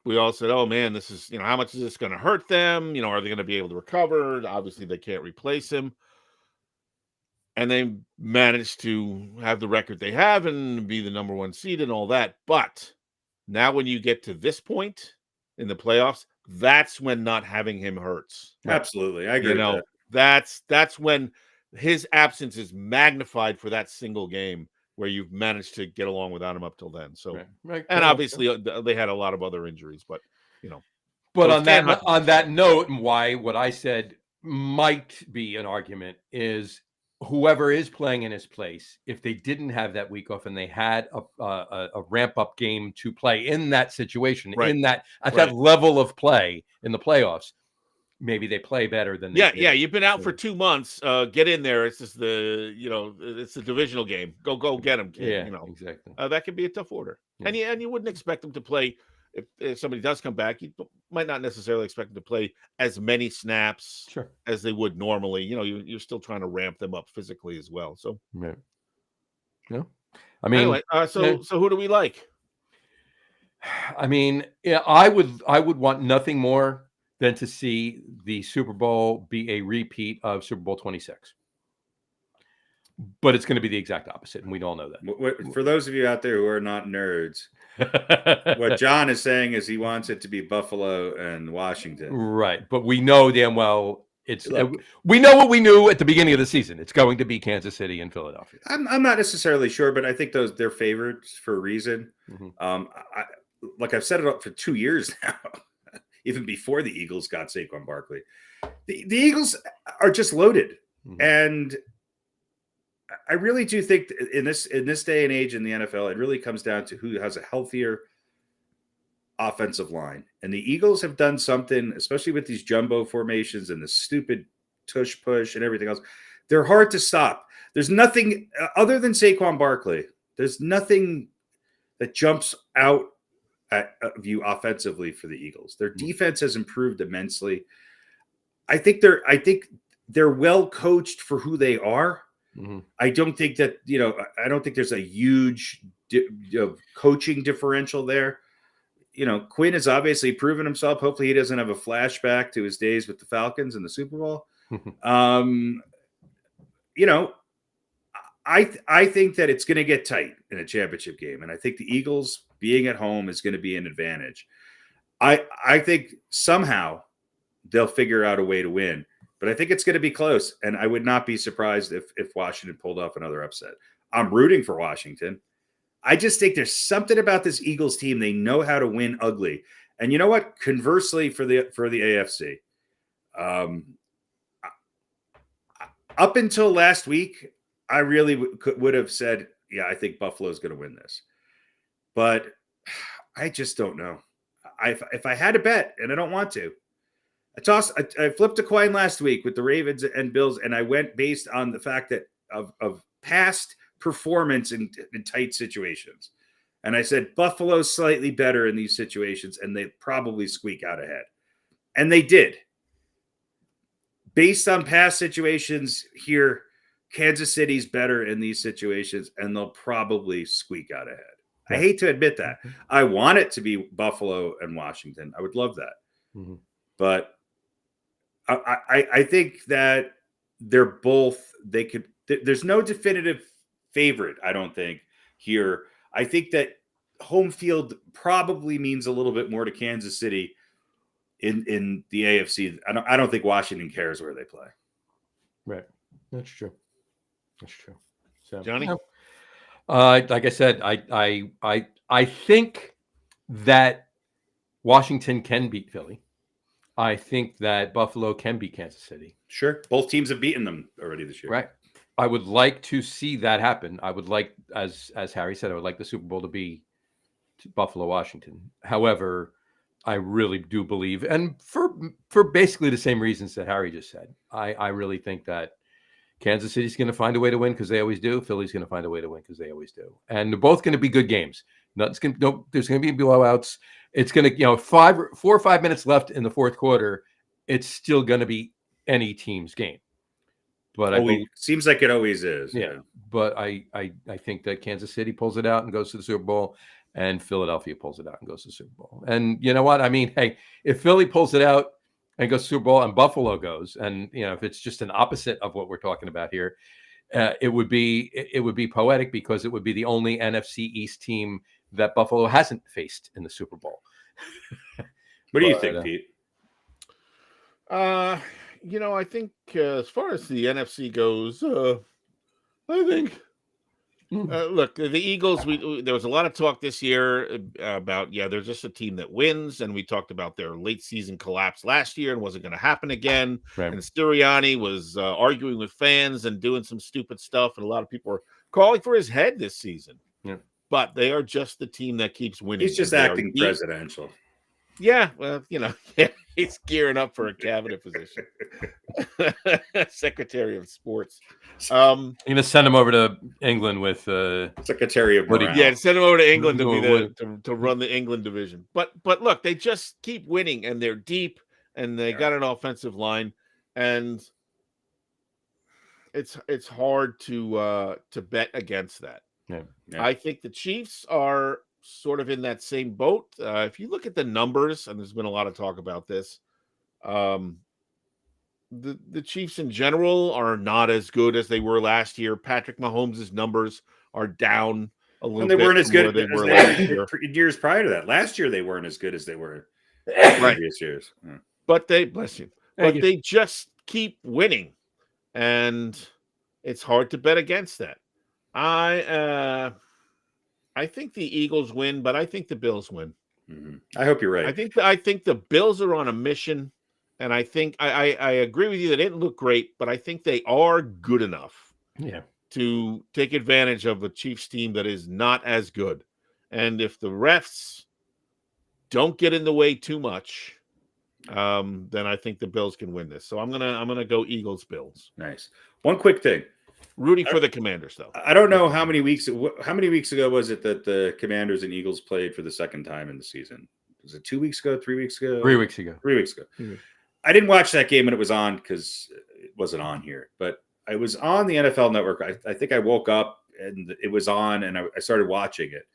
We all said, oh man, this is, how much is this going to hurt them? Are they going to be able to recover? Obviously they can't replace him. And they managed to have the record they have and be the number 1 seed and all that. But now when you get to this point in the playoffs, that's when not having him hurts. Absolutely. I agree with that. That's when his absence is magnified for that single game where you've managed to get along without him up till then. So, right. And obviously they had a lot of other injuries, but But on that note, and why what I said might be an argument is whoever is playing in his place, if they didn't have that week off and they had a ramp up game to play in that situation, in that at that level of play in the playoffs, maybe they play better than they did. You've been out for 2 months. Get in there. It's just it's a divisional game. Go get them, kid. Exactly. That could be a tough order. And you wouldn't expect them to play if somebody does come back. You might not necessarily expect them to play as many snaps as they would normally. You're still trying to ramp them up physically as well. So yeah. I mean, anyway, so who do we like? I mean, I would want nothing more than to see the Super Bowl be a repeat of Super Bowl 26. but it's going to be the exact opposite, and we all know that. For those of you out there who are not nerds, what John is saying is he wants it to be Buffalo and Washington. Right, but we know damn well Look, we know what we knew at the beginning of the season. It's going to be Kansas City and Philadelphia. I'm not necessarily sure, but I think they're favorites for a reason. Mm-hmm. Like I've set it up for 2 years now, even before the Eagles got Saquon Barkley. The Eagles are just loaded, Mm-hmm. and I really do think in this day and age in the NFL, it really comes down to who has a healthier offensive line. And the Eagles have done something, especially with these jumbo formations and the stupid tush push and everything else. They're hard to stop. There's nothing other than Saquon Barkley. There's nothing that jumps out at you offensively for the Eagles. Their defense has improved immensely. I think they're well coached for who they are. Mm-hmm. I don't think that, I don't think there's a huge coaching differential there. Quinn has obviously proven himself. Hopefully he doesn't have a flashback to his days with the Falcons in the Super Bowl. I think that it's going to get tight in a championship game. And I think the Eagles being at home is going to be an advantage. I think somehow they'll figure out a way to win, but I think it's going to be close. And I would not be surprised if Washington pulled off another upset. I'm rooting for Washington. I just think there's something about this Eagles team. They know how to win ugly. And you know what? Conversely, for the AFC, up until last week, I really would have said, yeah, I think Buffalo's going to win this. But I just don't know. If I had to bet, and I don't want to, I flipped a coin last week with the Ravens and Bills, and I went based on the fact that of past performance in tight situations. And I said, Buffalo's slightly better in these situations, and they probably squeak out ahead. And they did. Based on past situations here, Kansas City's better in these situations, and they'll probably squeak out ahead. I hate to admit that. I want it to be Buffalo and Washington. I would love that. Mm-hmm. But I think that they're both, there's no definitive favorite, I don't think, here. I think that home field probably means a little bit more to Kansas City in the AFC. I don't think Washington cares where they play. Right. That's true. So, Johnny? Like I said, I think that Washington can beat Philly. I think that Buffalo can beat Kansas City. Sure. Both teams have beaten them already this year. Right. I would like to see that happen. I would like, as Harry said, I would like the Super Bowl to be Buffalo, Washington. However, I really do believe, and for basically the same reasons that Harry just said, I really think that Kansas City's going to find a way to win because they always do. Philly's going to find a way to win because they always do. And they're both going to be good games. There's going to be blowouts. It's going to, 4 or 5 minutes left in the fourth quarter. It's still going to be any team's game. But seems like it always is. Yeah. But I think that Kansas City pulls it out and goes to the Super Bowl, and Philadelphia pulls it out and goes to the Super Bowl. And you know what? I mean, hey, if Philly pulls it out and goes to Super Bowl and Buffalo goes, and if it's just an opposite of what we're talking about here, it would be poetic because it would be the only NFC East team that Buffalo hasn't faced in the Super Bowl. What do you think, Pete? I think as far as the NFC goes, I think look, the Eagles, there was a lot of talk this year about, they're just a team that wins. And we talked about their late season collapse last year and wasn't going to happen again. Right. And Sirianni was arguing with fans and doing some stupid stuff. And a lot of people are calling for his head this season. Yeah. But they are just the team that keeps winning. He's just acting presidential. Yeah, well, he's gearing up for a cabinet position. Secretary of Sports. You're going to send him over to England with Secretary of Morale. Yeah, send him over to England to run the England division. But look, they just keep winning, and they're deep, and they got an offensive line, and it's hard to bet against that. Yeah. I think the Chiefs are sort of in that same boat. If you look at the numbers, and there's been a lot of talk about this, the Chiefs in general are not as good as they were last year. Patrick Mahomes' numbers are down a little And they bit weren't as from good where they as were they last were year. in years prior to that. Last year, they weren't as good as they were Right. previous years. Yeah. But they, bless you, Thank but you. they just keep winning. And it's hard to bet against that. I think the Eagles win, but I think the Bills win. I hope you're right. I think the Bills are on a mission, and I think I agree with you. They didn't look great, but I think they are good enough to take advantage of a Chiefs team that is not as good. And if the refs don't get in the way too much, then I think the Bills can win this. So I'm gonna go Eagles Bills. Nice. One quick thing. Rooting for the Commanders, though. I don't know how many weeks ago was it that the Commanders and Eagles played for the second time in the season? Was it 2 weeks ago? 3 weeks ago? 3 weeks ago. 3 weeks ago. Mm-hmm. I didn't watch that game when it was on because it wasn't on here, but I was on the NFL Network. I think I woke up and it was on, and I started watching it.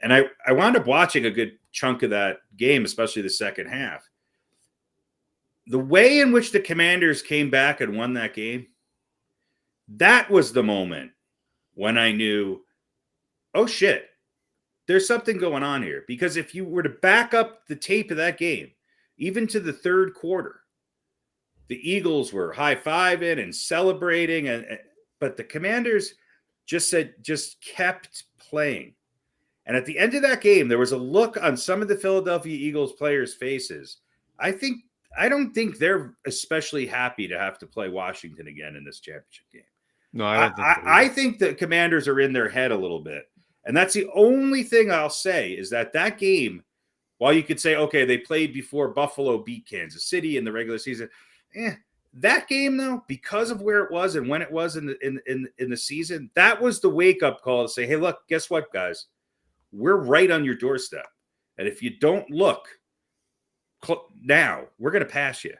And I wound up watching a good chunk of that game, especially the second half. The way in which the Commanders came back and won that game, that was the moment when I knew, oh shit, there's something going on here. Because if you were to back up the tape of that game, even to the third quarter, the Eagles were high-fiving and celebrating, but the Commanders just kept playing. And at the end of that game, there was a look on some of the Philadelphia Eagles players' faces. I don't think they're especially happy to have to play Washington again in this championship game. No, I don't think so. I think the Commanders are in their head a little bit. And that's the only thing I'll say is that game, while you could say, okay, they played before Buffalo beat Kansas City in the regular season. That game, though, because of where it was and when it was in the season, that was the wake-up call to say, hey, look, guess what, guys? We're right on your doorstep. And if you don't look now, we're going to pass you.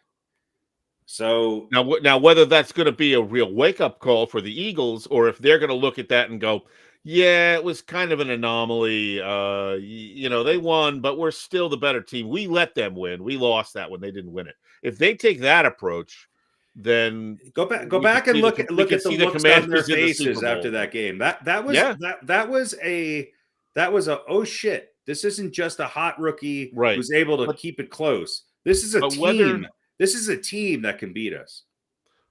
So now, whether that's going to be a real wake-up call for the Eagles, or if they're going to look at that and go, yeah, it was kind of an anomaly. They won, but we're still the better team. We let them win. We lost that when they didn't win it. If they take that approach, then go back and look at the looks on their faces after that game. That was a oh shit. This isn't just a hot rookie who's able to keep it close. This is a team. This is a team that can beat us.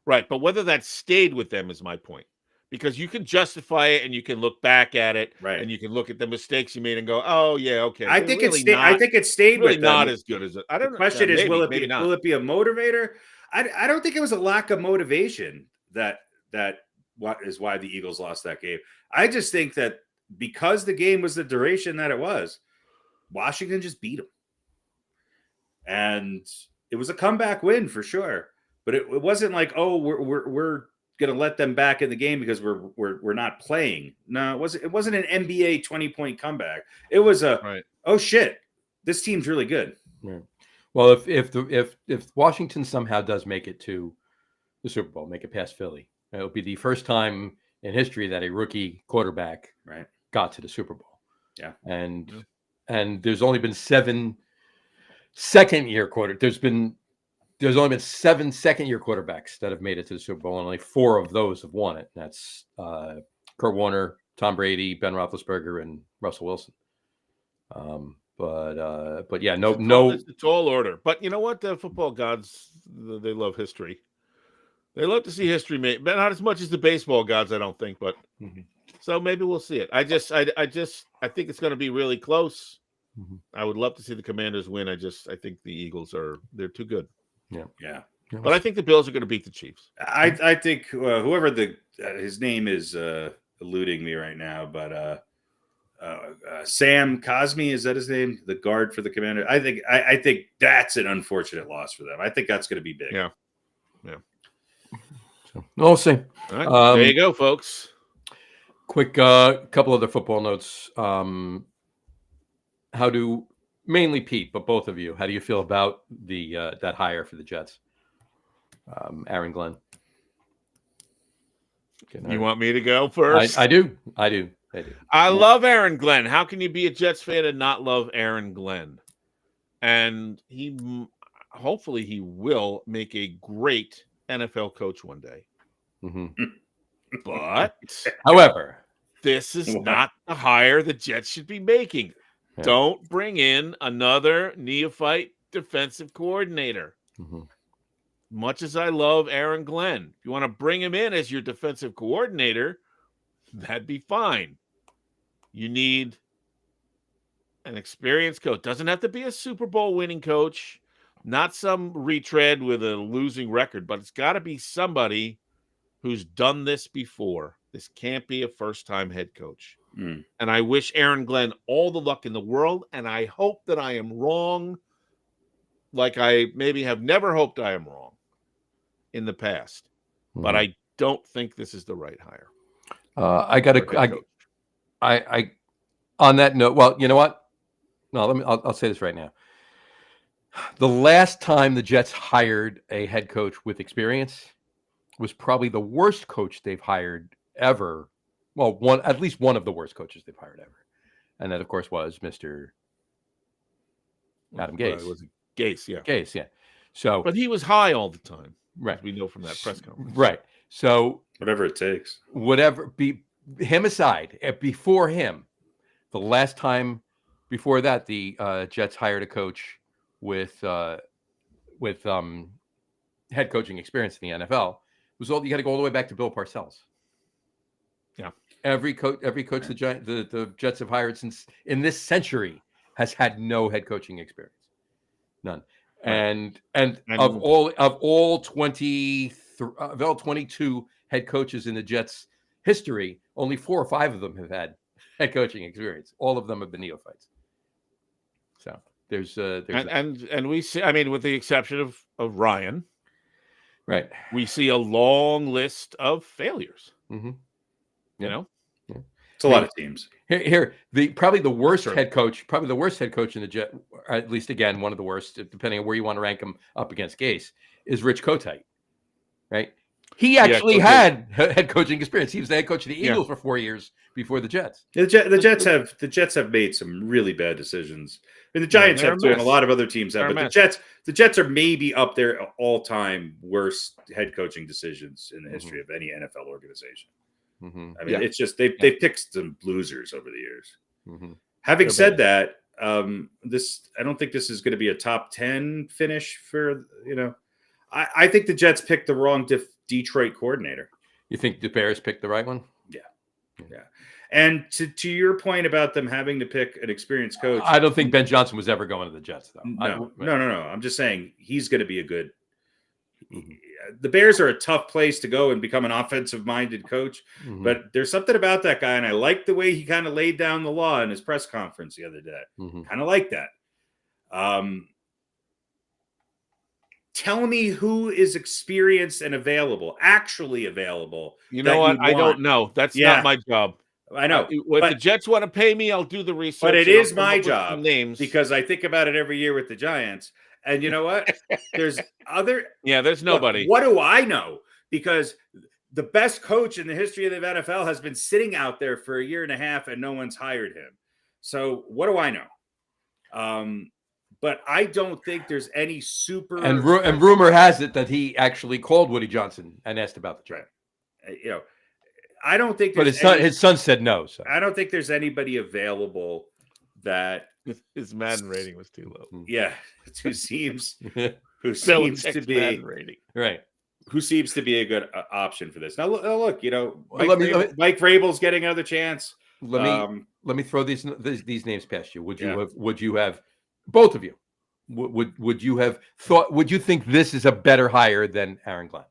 Right, but whether that stayed with them is my point. Because you can justify it and you can look back at it, and you can look at the mistakes you made and go, "Oh yeah, okay." I think it stayed really with them. Not as good as it. I don't know. The question is, will it be a motivator? I don't think it was a lack of motivation that is why the Eagles lost that game. I just think that because the game was the duration that it was, Washington just beat them, and it was a comeback win for sure. But it wasn't like, oh, we're going to let them back in the game because we're not playing. No, it wasn't an NBA 20-point comeback. It was oh shit, this team's really good. Right. Well, if Washington somehow does make it to the Super Bowl, make it past Philly, it'll be the first time in history that a rookie quarterback got to the Super Bowl. Yeah, and there's only been 7 second-year quarterbacks. There's only been 7 second-year quarterbacks that have made it to the Super Bowl, and only 4 of those have won it. That's Kurt Warner, Tom Brady, Ben Roethlisberger, and Russell Wilson. But yeah, no. It's a tall order. But you know what? The football gods, they love history. They love to see history made, but not as much as the baseball gods, I don't think. But so maybe we'll see it. I think it's going to be really close. I would love to see the Commanders win. I think the Eagles they're too good. Yeah. But I think the Bills are going to beat the Chiefs. I think whoever his name is eluding me right now, but Sam Cosmi, is that his name? The guard for the Commanders. I think that's an unfortunate loss for them. I think that's going to be big. Yeah. So we'll see. All right. There you go, folks. Quick couple other football notes. Mainly Pete, but both of you, how do you feel about that hire for the Jets? Aaron Glenn. You want me to go first? I do. I love Aaron Glenn. How can you be a Jets fan and not love Aaron Glenn? And hopefully he will make a great NFL coach one day. Mhm. But However, this is What? not the hire the Jets should be making. Yeah. Don't bring in another neophyte defensive coordinator. Mhm. Much as I love Aaron Glenn, if you want to bring him in as your defensive coordinator, that'd be fine. You need an experienced coach. Doesn't have to be a Super Bowl winning coach, not some retread with a losing record, but it's got to be somebody who's done this before. This can't be a first-time head coach. Mm. And I wish Aaron Glenn all the luck in the world, and I hope that I am wrong, like I maybe have never hoped I am wrong in the past. But Mhm. I don't think this is the right hire. I got for head to. coach. I on that note. Well, you know what? No, I'll say this right now. The last time the Jets hired a head coach with experience was probably the worst coach they've hired ever. Well, at least one of the worst coaches they've hired ever, and that, of course, was Mr. Adam Gase. Was it Gase? Yeah. Gase, yeah. So, But he was high all the time, right, as we know from that press conference. right. So, Whatever it takes. him aside, before him, the last time before that, the Jets hired a coach with head coaching experience in the NFL. You got to go all the way back to Bill Parcells. Yeah, every coach the Jets have hired since in this century has had no head coaching experience, none. Right. And of all 22 head coaches in the Jets history, only 4 or 5 of them have had head coaching experience. All of them have been neophytes. So there's and we see, I mean, with the exception of Ryan, right, we see a long list of failures. Mm-hmm. You know, it's a lot of teams. Here, probably the worst head coach in the Jet, or at least again one of the worst, depending on where you want to rank him up against Gase, is Rich Kotite. Right? He actually had head coaching experience. He was the head coach of the Eagles for 4 years before the Jets. The Jets have made some really bad decisions. I mean, the Giants have too, and a lot of other teams have. But the Jets are maybe up there all-time worst head coaching decisions in the history of any NFL organization. Mm-hmm. I mean, it's just they've picked some losers over the years. Mm-hmm. Having said that, I don't think this is going to be a top 10 finish for I think the Jets picked the wrong Detroit coordinator. You think the Bears picked the right one? Yeah. And to your point about them having to pick an experienced coach, I don't think Ben Johnson was ever going to the Jets, though. No. I'm just saying he's going to be a good. The Bears are a tough place to go and become an offensive-minded coach, but there's something about that guy, and I like the way he kind of laid down the law in his press conference the other day. Kind of like that. Tell me who is experienced and actually available. You know what? I don't know. That's not my job. I know. If the Jets want to pay me, I'll do the research. But it is my job because I think about it every year with the Giants. And you know what? There's there's nobody. Look, what do I know? Because the best coach in the history of the NFL has been sitting out there for a year and a half and no one's hired him. So what do I know? But I don't think there's any super. And rumor has it that he actually called Woody Johnson and asked about the trade. I don't think. But his son said no. So I don't think there's anybody available that his Madden rating was too low. Yeah, who seems to be rating. Right. Who seems to be a good option for this? Now look, Mike Vrabel's getting another chance. Let me throw these names past you. Would you have both of you? Would you have thought? Would you think this is a better hire than Aaron Glenn?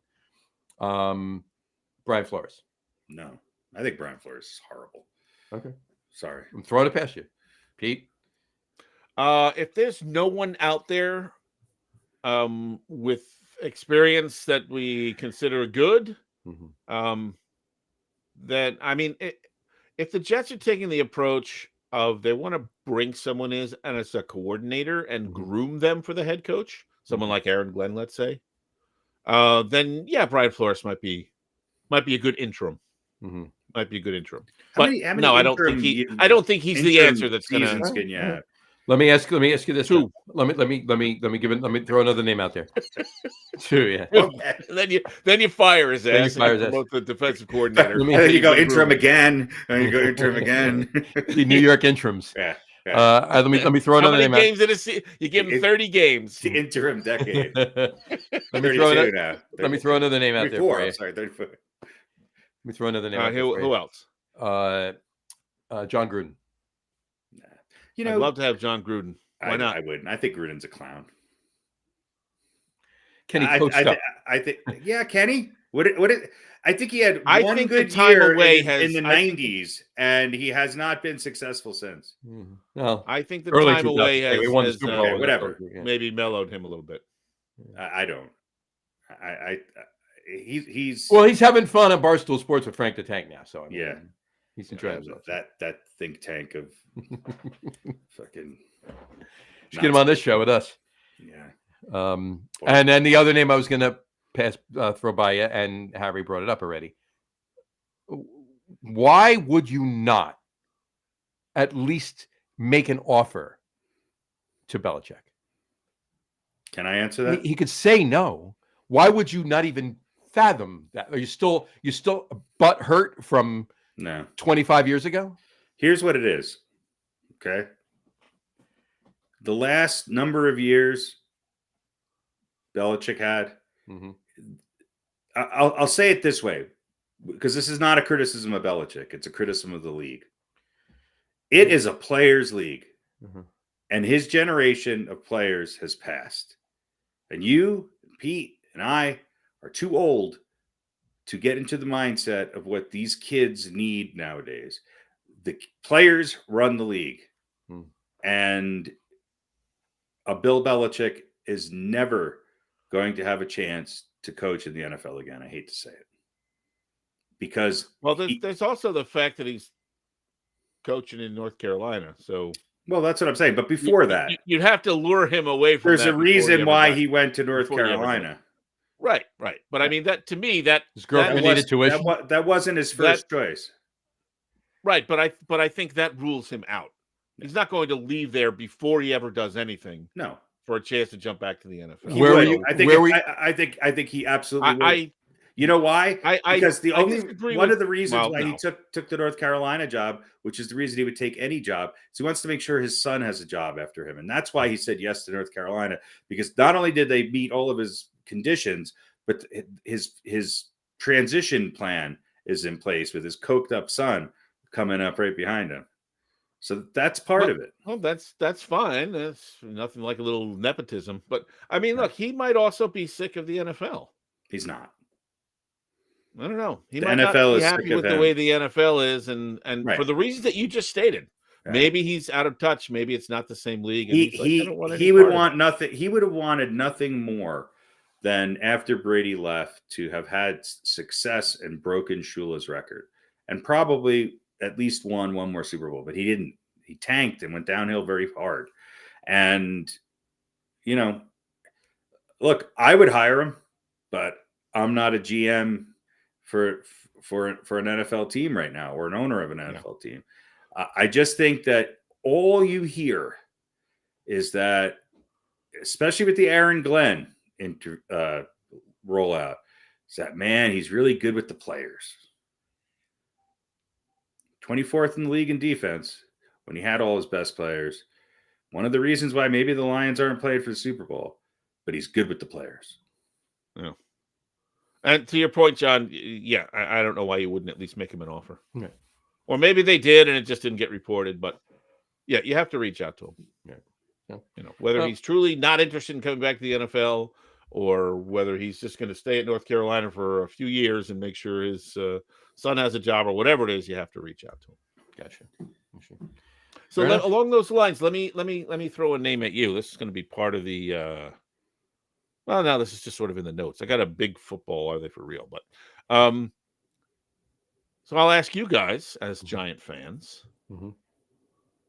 Brian Flores. No, I think Brian Flores is horrible. Okay, sorry, I'm throwing it past you, Pete. If there's no one out there with experience that we consider good, then I mean, if the Jets are taking the approach of they want to bring someone in and as a coordinator and groom them for the head coach, someone like Aaron Glenn, let's say, then Brian Flores might be a good interim. Might be a good interim. But no, I don't think he's the answer that's going to. Let me ask you this. Two. Let me throw another name out there. Two, yeah. Okay. Then you fire his Then you ass fire and his promote the defensive coordinator. And then you go Bring interim Gruden. again, and you go interim again. The New York interims. Yeah. Let me throw How another many name out. games in a season? You give him 30 games. The interim decade. Let me 32 throw another, now. let me throw another name out there 34. for you. I'm sorry, 34. Let me throw another name out there for Who you. else? John Gruden. You I'd know, love to have John Gruden. Why not? I wouldn't. I think Gruden's a clown. Can he coach up? I think, yeah, Kenny. I think he had I one think good the time year away in the I think 90s, and he has not been successful since. Well, I think the early time away 2000s, we won the has Super Bowl. Okay, whatever. Yeah. maybe mellowed him a little bit. I don't. He's Well, he's having fun at Barstool Sports with Frank the Tank now. So I mean, yeah, he's enjoying himself. that think tank of fucking. Just get him on this show with us. Yeah. And then the other name I was going to throw by you, and Harry brought it up already. Why would you not at least make an offer to Belichick? Can I answer that? He could say no. Why would you not even fathom that? Are you still butt hurt from No. 25 years ago? Here's what it is. Okay. The last number of years Belichick had, I'll say it this way, because this is not a criticism of Belichick. It's a criticism of the league. It is a players' league, and his generation of players has passed. And you, Pete, and I are too old to get into the mindset of what these kids need nowadays. The players run the league, and a Bill Belichick is never going to have a chance to coach in the NFL again. I hate to say it. Because there's also the fact that he's coaching in North Carolina. So that's what I'm saying. But before that, you'd have to lure him away from there's a reason why he went to North Carolina. Right. But I mean, that to me, that his girlfriend needed tuition. That wasn't his first choice. Right, but I think that rules him out. He's not going to leave there before he ever does anything. No, for a chance to jump back to the NFL. I think he absolutely will. You know why? Because one of the reasons why he took the North Carolina job, which is the reason he would take any job, is he wants to make sure his son has a job after him. And that's why he said yes to North Carolina, because not only did they meet all of his conditions, but his transition plan is in place with his coked up son coming up right behind him. So that's part of it. Well, that's fine. That's nothing like a little nepotism. But I mean, look, he might also be sick of the NFL. He's not. I don't know. He the might NFL not be is happy with the way the NFL is, and right. for the reasons that you just stated. Right. Maybe he's out of touch. Maybe it's not the same league. And he would want nothing. He would have wanted nothing more than after Brady left to have had success and broken Shula's record, and probably at least won one more Super Bowl. But he didn't. He tanked and went downhill very hard. And look, I would hire him, but I'm not a GM for an NFL team right now, or an owner of an NFL team. I just think that all you hear is that, especially with the Aaron Glenn rollout, is that, man, he's really good with the players. 24th in the league in defense when he had all his best players. One of the reasons why maybe the Lions aren't played for the Super Bowl, but he's good with the players. Yeah. And to your point, John, I don't know why you wouldn't at least make him an offer. Okay. Or maybe they did and it just didn't get reported. But yeah, you have to reach out to him. Yeah. Whether he's truly not interested in coming back to the NFL, or whether he's just going to stay at North Carolina for a few years and make sure his son has a job, or whatever it is, you have to reach out to him. Gotcha. So along those lines, let me throw a name at you. This is going to be part of the. Well, now this is just sort of in the notes. I got a big football. Are they for real? But, so I'll ask you guys as Giant fans.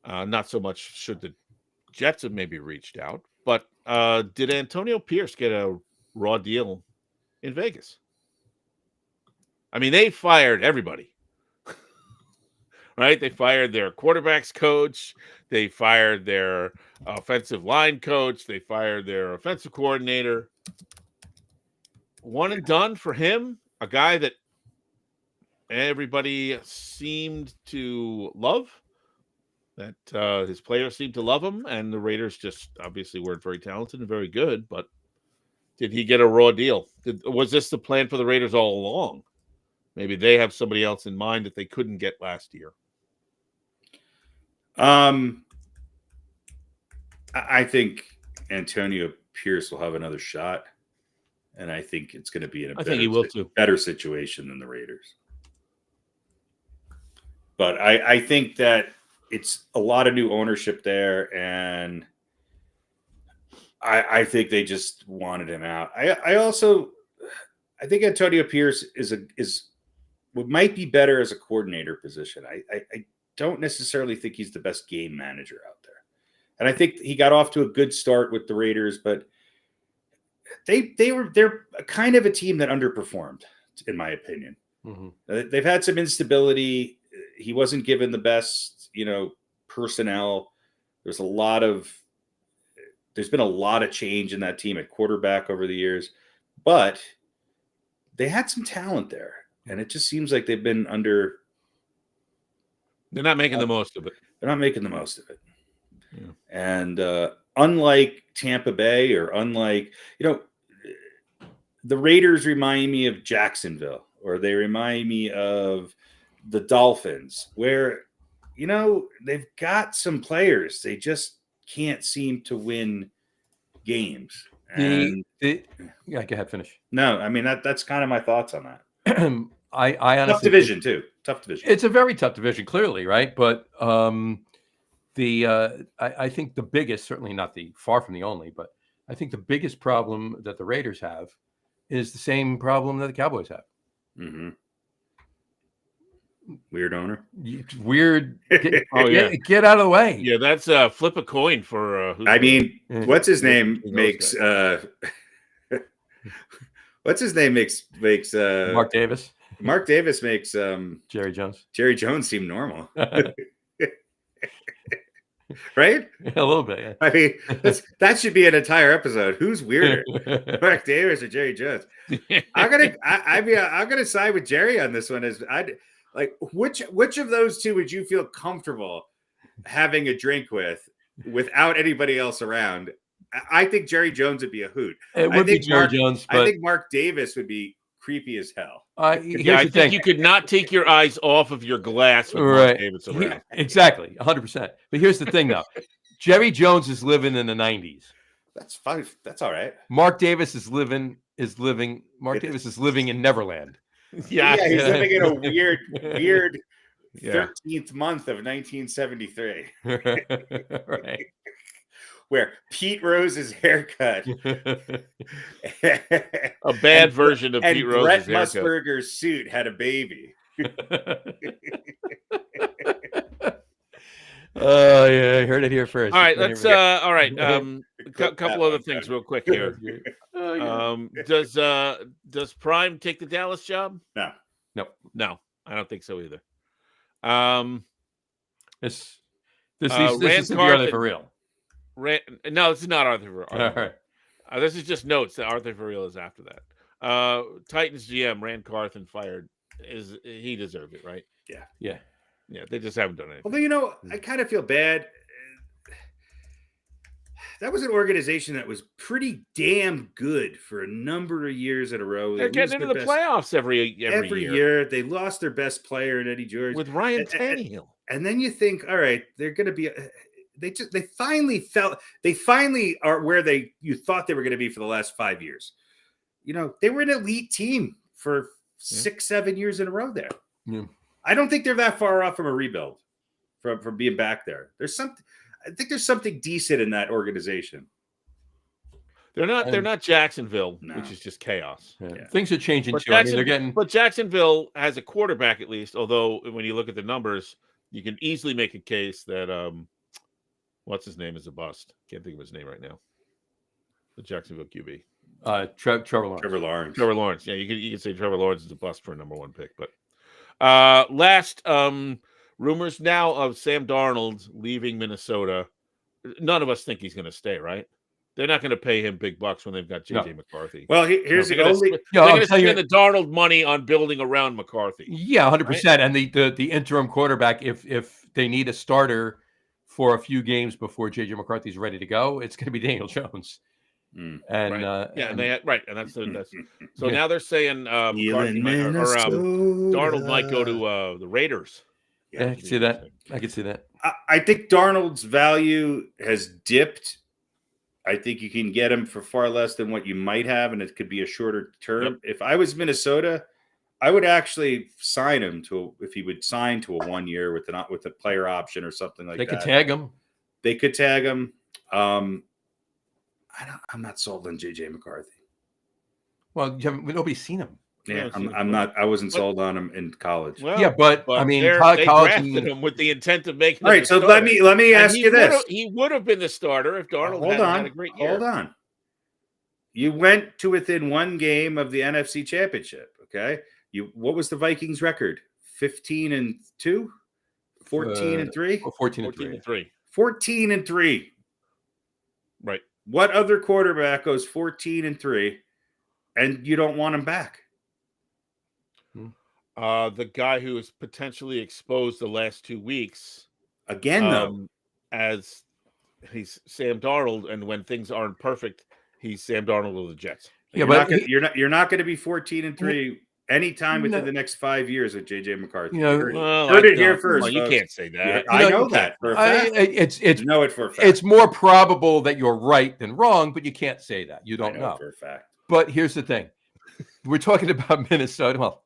Not so much should the Jets have maybe reached out, but did Antonio Pierce get a raw deal in Vegas? I mean, they fired everybody. right? They fired their quarterbacks coach. They fired their offensive line coach. They fired their offensive coordinator. One and done for him, a guy that everybody seemed to love, that his players seemed to love him, and the Raiders just obviously weren't very talented and very good, but did he get a raw deal? Was this the plan for the Raiders all along? Maybe they have somebody else in mind that they couldn't get last year. I think Antonio Pierce will have another shot, and I think it's going to be in a better situation than the Raiders. But I think that it's a lot of new ownership there, and I think they just wanted him out. I think Antonio Pierce might be better as a coordinator position. I don't necessarily think he's the best game manager out there. And I think he got off to a good start with the Raiders, but they're kind of a team that underperformed, in my opinion. Mm-hmm. They've had some instability. He wasn't given the best, personnel. There's been a lot of change in that team at quarterback over the years, but they had some talent there, and it just seems like they've been under. They're not making the most of it. They're not making the most of it. Yeah. And unlike Tampa Bay, or unlike, the Raiders remind me of Jacksonville, or they remind me of the Dolphins, where, they've got some players. They just can't seem to win games. And yeah, go ahead, finish. No, I mean, that's kind of my thoughts on that. I honestly tough division too. Tough division. It's a very tough division, clearly, right? But I think the biggest, certainly not far from the only, but I think the biggest problem that the Raiders have is the same problem that the Cowboys have. Mm-hmm. Weird owner. Weird. Get out of the way. Yeah, that's flip a coin for. What's his name makes. What's his name makes Mark Davis. Mark Davis makes Jerry Jones. Jerry Jones seem normal. Right? A little bit. Yeah. I mean, that should be an entire episode. Who's weirder, Mark Davis or Jerry Jones? I'm gonna side with Jerry on this one. Which of those two would you feel comfortable having a drink with without anybody else around? I think Jerry Jones would be a hoot. It would be Jerry Jones. But I think Mark Davis would be creepy as hell. I think you could not take your eyes off of your glass with Mark Davis around. Exactly, 100%. But here's the thing, though. Jerry Jones is living in the 90s. That's fine. That's all right. Mark Davis is living in Neverland. Yeah, he's living in a weird 13th month of 1973. Right. Where Pete Rose's haircut, a bad version of Pete Rose's haircut, and Brett Musburger's suit had a baby. Oh yeah, I heard it here first. All right, let's. All right, a couple other things real quick here. Does Prime take the Dallas job? No, I don't think so either. This is Arthur for real. No, this is not Arthur for real. All right. This is just notes that Arthur for real is after that. Titans GM Rand Carthen fired. He deserved it, right? Yeah. They just haven't done anything. Although I kind of feel bad. That was an organization that was pretty damn good for a number of years in a row. They're getting into the playoffs every year. They lost their best player in Eddie George with Ryan Tannehill. And then you think, all right, they're going to be. They finally are where you thought they were going to be for the last 5 years. They were an elite team for 6-7 years in a row there. Yeah. I don't think they're that far off from a rebuild from being back there. I think there's something decent in that organization. They're not Jacksonville, which is just chaos. Yeah. Things are changing too. But Jacksonville has a quarterback at least, although when you look at the numbers, you can easily make a case that what's his name is a bust. Can't think of his name right now. The Jacksonville QB. Trevor Lawrence. Trevor Lawrence. Yeah, you can say Trevor Lawrence is a bust for a number one pick. But last rumors now of Sam Darnold leaving Minnesota. None of us think he's going to stay, right? They're not going to pay him big bucks when they've got J.J. McCarthy. Well, here's they're the going only. to spend the Darnold money on building around McCarthy. Yeah, 100%. Right? And the interim quarterback, if they need a starter for a few games before J.J. McCarthy's ready to go, it's going to be Daniel Jones. And that's so now they're saying McCarthy Darnold might go to the Raiders. Yeah, I can see that. I think Darnold's value has dipped. I think you can get him for far less than what you might have, and it could be a shorter term. Yep. If I was Minnesota, I would actually sign him if he would sign to a 1 year with a player option or something like that. They could tag him. They could tag him. I'm not sold on J.J. McCarthy. Well, nobody's seen him. Yeah, I'm not. I wasn't sold on him in college. Well, yeah, but I mean, they drafted him with the intent of making. All right, so let me ask you this: he would have been the starter if Darnold had a great year. Hold on. You went to within one game of the NFC Championship. Okay, what was the Vikings' record? 15-2, 14-3, 14-3, 14-3. Right. What other quarterback goes 14-3, and you don't want him back? The guy who was potentially exposed the last 2 weeks. Again, though. As he's Sam Darnold, and when things aren't perfect, he's Sam Darnold of the Jets. Yeah, you're not going to be 14-3 anytime within the next 5 years with J.J. McCarthy. Heard it here first. Well, you can't say that. I know that for a fact. Know it for a fact. It's more probable that you're right than wrong, but you can't say that. You don't know for a fact. But here's the thing: we're talking about Minnesota. Well,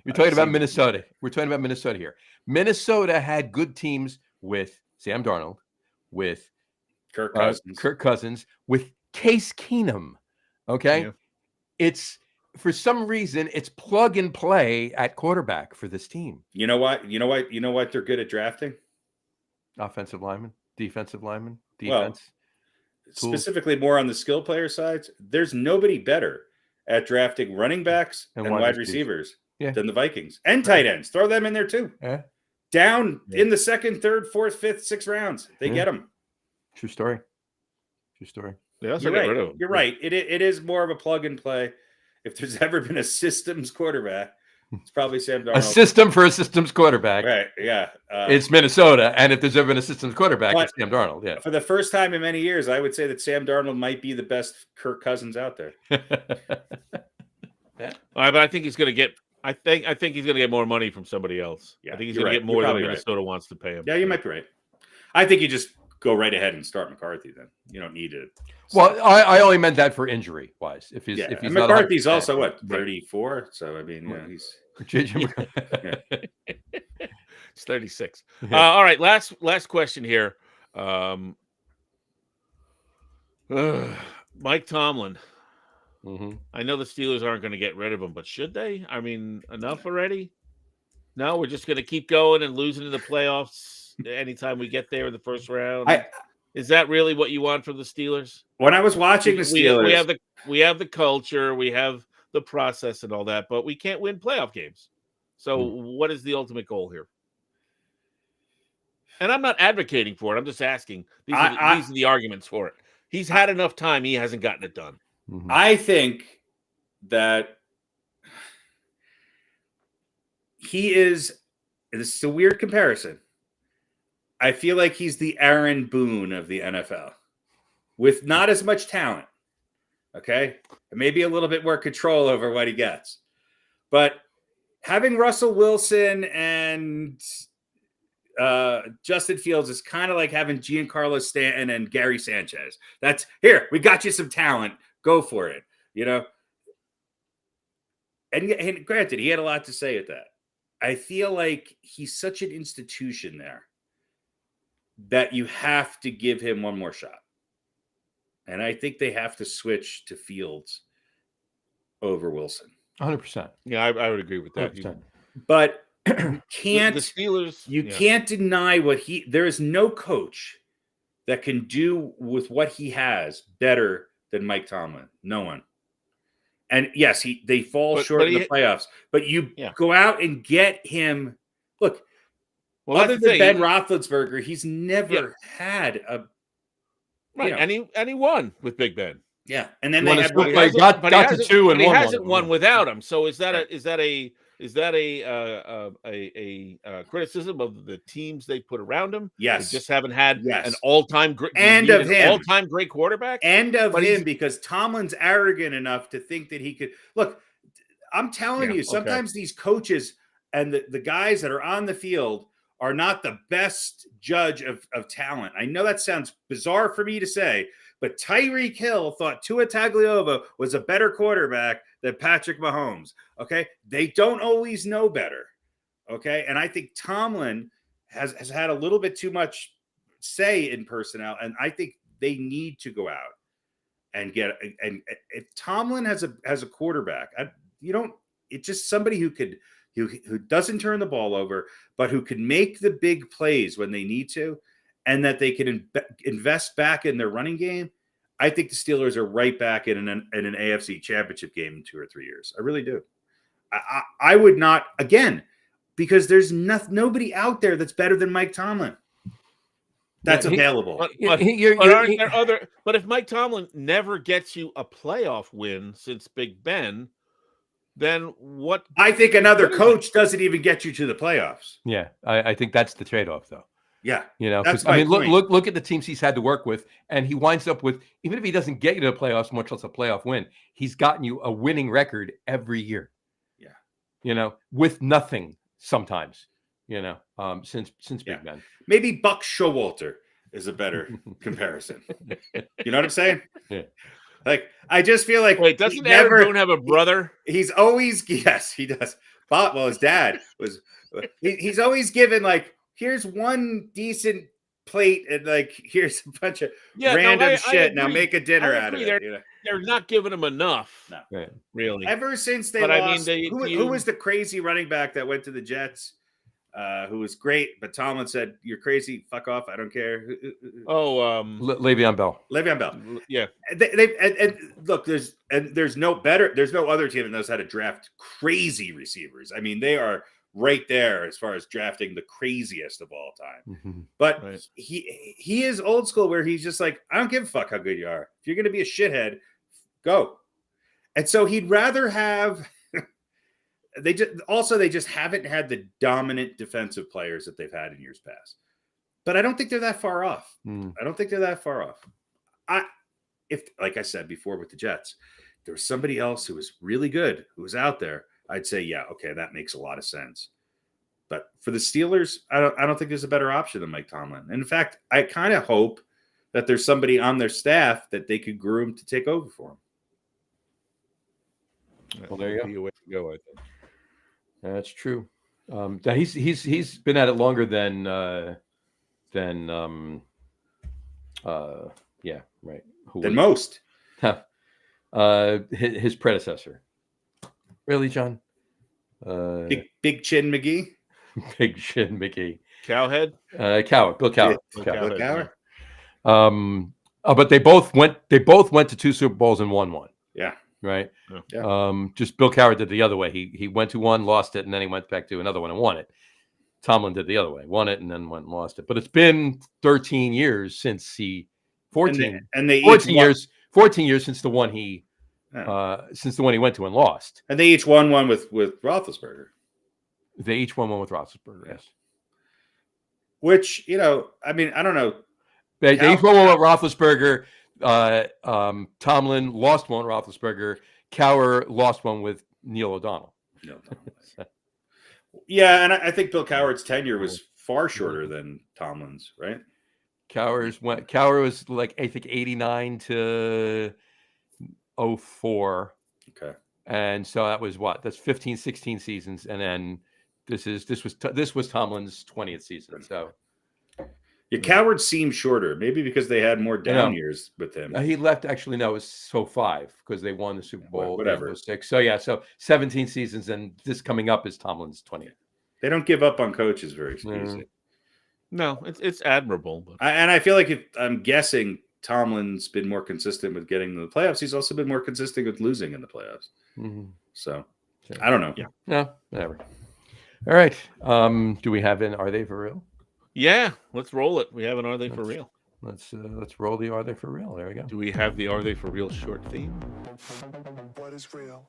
you're talking about Minnesota. We're talking about Minnesota here. Minnesota had good teams with Sam Darnold, with Kirk Cousins, with Case Keenum. Okay, yeah. It's for some reason it's plug and play at quarterback for this team. You know what? They're good at drafting? Offensive lineman, defensive lineman, defense. Well, specifically more on the skill player sides. There's nobody better at drafting running backs and wide receivers than the Vikings, and tight ends. Throw them in there too. Yeah. Down in the second, third, fourth, fifth, sixth rounds, they get them. True story. Yeah, You're right. It is more of a plug and play. If there's ever been a systems quarterback, it's probably Sam Darnold. A system for a systems quarterback. Right, yeah. It's Minnesota, and if there's ever been a systems quarterback, it's Sam Darnold, yeah. For the first time in many years, I would say that Sam Darnold might be the best Kirk Cousins out there. Yeah. But I think he's going to get I think he's going to get more money from somebody else. Yeah, I think he's going to get more than Minnesota wants to pay him. Yeah, you might be right. I think you just go right ahead and start McCarthy then. You don't need it. Well, I only meant that for injury wise. If he's and McCarthy's also what 34. So I mean, he's It's 36. All right, last question here. Mike Tomlin. Mm-hmm. I know the Steelers aren't going to get rid of him, but should they? I mean, enough already? No, we're just going to keep going and losing in the playoffs anytime we get there in the first round. Is that really what you want from the Steelers? When I was watching the Steelers, we have the culture, we have the process and all that, but we can't win playoff games. So what is the ultimate goal here? And I'm not advocating for it. I'm just asking. These are the arguments for it. He's had enough time. He hasn't gotten it done. Mm-hmm. I think that he is – this is a weird comparison. I feel like he's the Aaron Boone of the NFL with not as much talent, okay? And maybe a little bit more control over what he gets. But having Russell Wilson and Justin Fields is kind of like having Giancarlo Stanton and Gary Sanchez. That's, here, we got you some talent. Go for it, you know? And granted, he had a lot to say at that. I feel like he's such an institution there that you have to give him one more shot. And I think they have to switch to Fields over Wilson. 100%. Yeah, I would agree with that. 100%. But the Steelers, you can't deny what there is no coach that can do with what he has better than Mike Tomlin. No one. And yes, they fall short in the playoffs, but you go out and get him. Look, Well, other that's the than thing. Ben Roethlisberger, he's never had a Right, know. and he won with Big Ben. Yeah, and then Won they a had Super what, Bowl. Got to 2 and but he won hasn't one. won without him. So is that Right. a criticism of the teams they put around him? Yes. They just haven't had Yes. an all-time great And of him. all-time great quarterback. And of But him, because Tomlin's arrogant enough to think that he could look. I'm telling you, sometimes these coaches and the guys that are on the field are not the best judge of talent. I know that sounds bizarre for me to say, but Tyreek Hill thought Tua Tagovailoa was a better quarterback than Patrick Mahomes. Okay, they don't always know better. Okay, and I think Tomlin has had a little bit too much say in personnel, and I think they need to go out and get. And if Tomlin has a quarterback, it's just somebody who doesn't turn the ball over, but who can make the big plays when they need to, and that they can invest back in their running game. I think the Steelers are right back in an AFC championship game in 2 or 3 years. I really do. I would not, again, because there's nobody out there that's better than Mike Tomlin. That's available. But aren't there other? But if Mike Tomlin never gets you a playoff win since Big Ben, then what? I think another coach doesn't even get you to the playoffs. Yeah, I think that's the trade-off, though. Yeah, because I mean, look at the teams he's had to work with, and he winds up with, even if he doesn't get you to the playoffs, much less a playoff win, he's gotten you a winning record every year. Yeah, with nothing sometimes. Since Big Ben. Maybe Buck Showalter is a better comparison. You know what I'm saying? Yeah. Like, I just feel like, wait, doesn't Aaron Boone have a brother? He's always, yes, he does. Bob, well, his dad was. He's always given, like, here's one decent plate and, like, here's a bunch of random shit. Now make a dinner out of it. They're not giving him enough. No, really. Ever since they lost, who was the crazy running back that went to the Jets? Who was great, but Tomlin said, "You're crazy. Fuck off. I don't care." Le'Veon Bell. Le'Veon Bell. Yeah. And look, there's no other team that knows how to draft crazy receivers. I mean, they are right there as far as drafting the craziest of all time. Mm-hmm. But he is old school, where he's just like, I don't give a fuck how good you are. If you're going to be a shithead, go. And so he'd rather have. They just haven't had the dominant defensive players that they've had in years past. But I don't think they're that far off. I don't think they're that far off. If, like I said before with the Jets, there was somebody else who was really good, who was out there, I'd say, yeah, okay, that makes a lot of sense. But for the Steelers, I don't think there's a better option than Mike Tomlin. And in fact, I kind of hope that there's somebody on their staff that they could groom to take over for him. Well, there you go. Be a way to go, I think. That's true. He's been at it longer than most. His predecessor. Really, John? Big Chin McGee. Big Chin McGee. Cowhead. Bill Cowher. Bill Cowher. But they both went to 2 Super Bowls and won one. Yeah. Right. Yeah. Just Bill Cowher did the other way. He went to one, lost it, and then he went back to another one and won it. Tomlin did the other way, won it, and then went and lost it. But it's been 13 years since 14 years since the one he went to and lost. And they each won one with Roethlisberger. They each won one with Roethlisberger. Yes. Which, I mean, I don't know. They each won one with Roethlisberger. Tomlin lost one with Roethlisberger. Cowher lost one with Neil O'Donnell. Yeah, and I think Bill Cowher's tenure was far shorter than Tomlin's, right? Cowher was like, I think, 89 to 04. Okay. And so that was what? That's 15, 16 seasons, and then this was Tomlin's 20th season. So Coward seemed shorter, maybe because they had more down years with him. He left, actually, no, it was 05 because they won the Super Bowl. Whatever. 06. So 17 seasons, and this coming up is Tomlin's 20th. They don't give up on coaches very easily. No, it's admirable. But... I feel like I'm guessing Tomlin's been more consistent with getting to the playoffs. He's also been more consistent with losing in the playoffs. Mm-hmm. So I don't know. Yeah. No, whatever. All right. Do we have an Are They For Real? Yeah, let's roll it. We have an Are They For Real? Let's roll the Are They For Real. There we go. Do we have the Are They For Real short theme? What is real?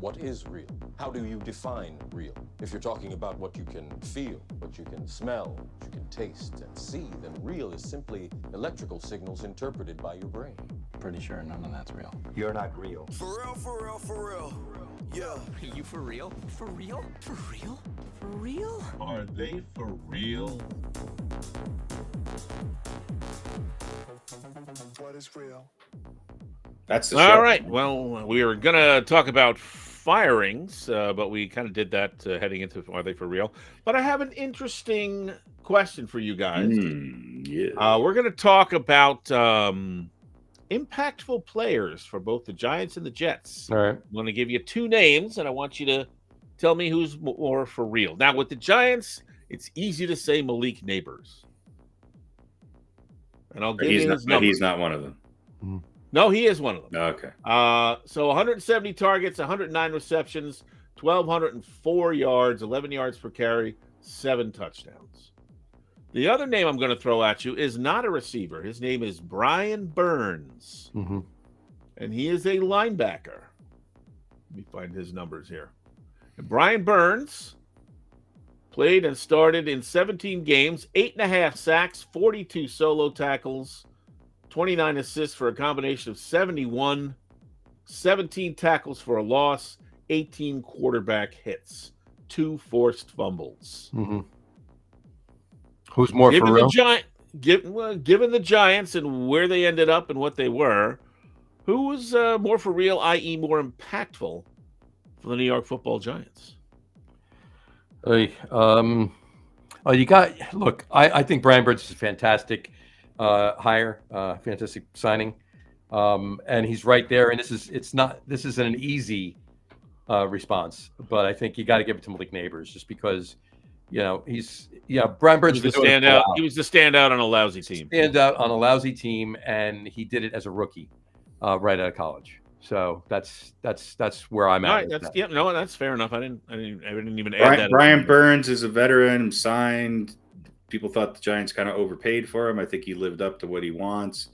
What is real? How do you define real? If you're talking about what you can feel, what you can smell, what you can taste and see, then real is simply electrical signals interpreted by your brain. Pretty sure none of that's real. You're not real. For real, for real, for real. Yeah. Are you for real? For real? For real? For real? Are they for real? What is real? That's the All show. right. Well, we were going to talk about firings, but we kind of did that heading into Are They For Real? But I have an interesting question for you guys. Yeah. We're going to talk about impactful players for both the Giants and the Jets. All right. I'm going to give you two names, and I want you to tell me who's more for real. Now, with the Giants, it's easy to say Malik Neighbors. And I'll give you his number. He's not one of them. No, he is one of them. Okay. So 170 targets, 109 receptions, 1,204 yards, 11 yards per carry, 7 touchdowns. The other name I'm going to throw at you is not a receiver. His name is Brian Burns. Mm-hmm. And he is a linebacker. Let me find his numbers here. And Brian Burns played and started in 17 games, 8.5 sacks, 42 solo tackles, 29 assists for a combination of 71, 17 tackles for a loss, 18 quarterback hits, 2 forced fumbles. Mm-hmm. Who's more for real? Given the Giants and where they ended up and what they were, who was more for real, i.e. more impactful for the New York Football Giants? I think Brian Burns is a fantastic hire, fantastic signing. And he's right there. And this isn't an easy response, but I think you got to give it to Malik Neighbors just because, Brian Burns was the standout. He was the standout on a lousy team. And he did it as a rookie, right out of college. So that's where I'm at. Right, that's fair enough. I didn't even add that. Brian Burns is a veteran, signed. People thought the Giants kind of overpaid for him. I think he lived up to what he wants.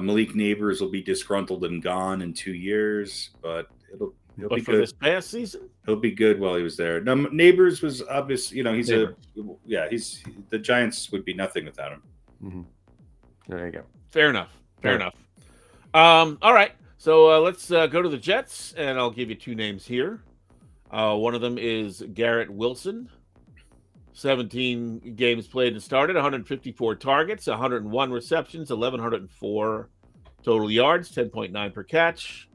Malik Neighbors will be disgruntled and gone in 2 years, but he'll be good. This past season, he'll be good while he was there. Now, Neighbors was obvious. The Giants would be nothing without him. Mm-hmm. There you go. Fair enough. All right. So let's go to the Jets, and I'll give you two names here. One of them is Garrett Wilson. 17 games played and started, 154 targets, 101 receptions, 1,104 total yards, 10.9 per catch,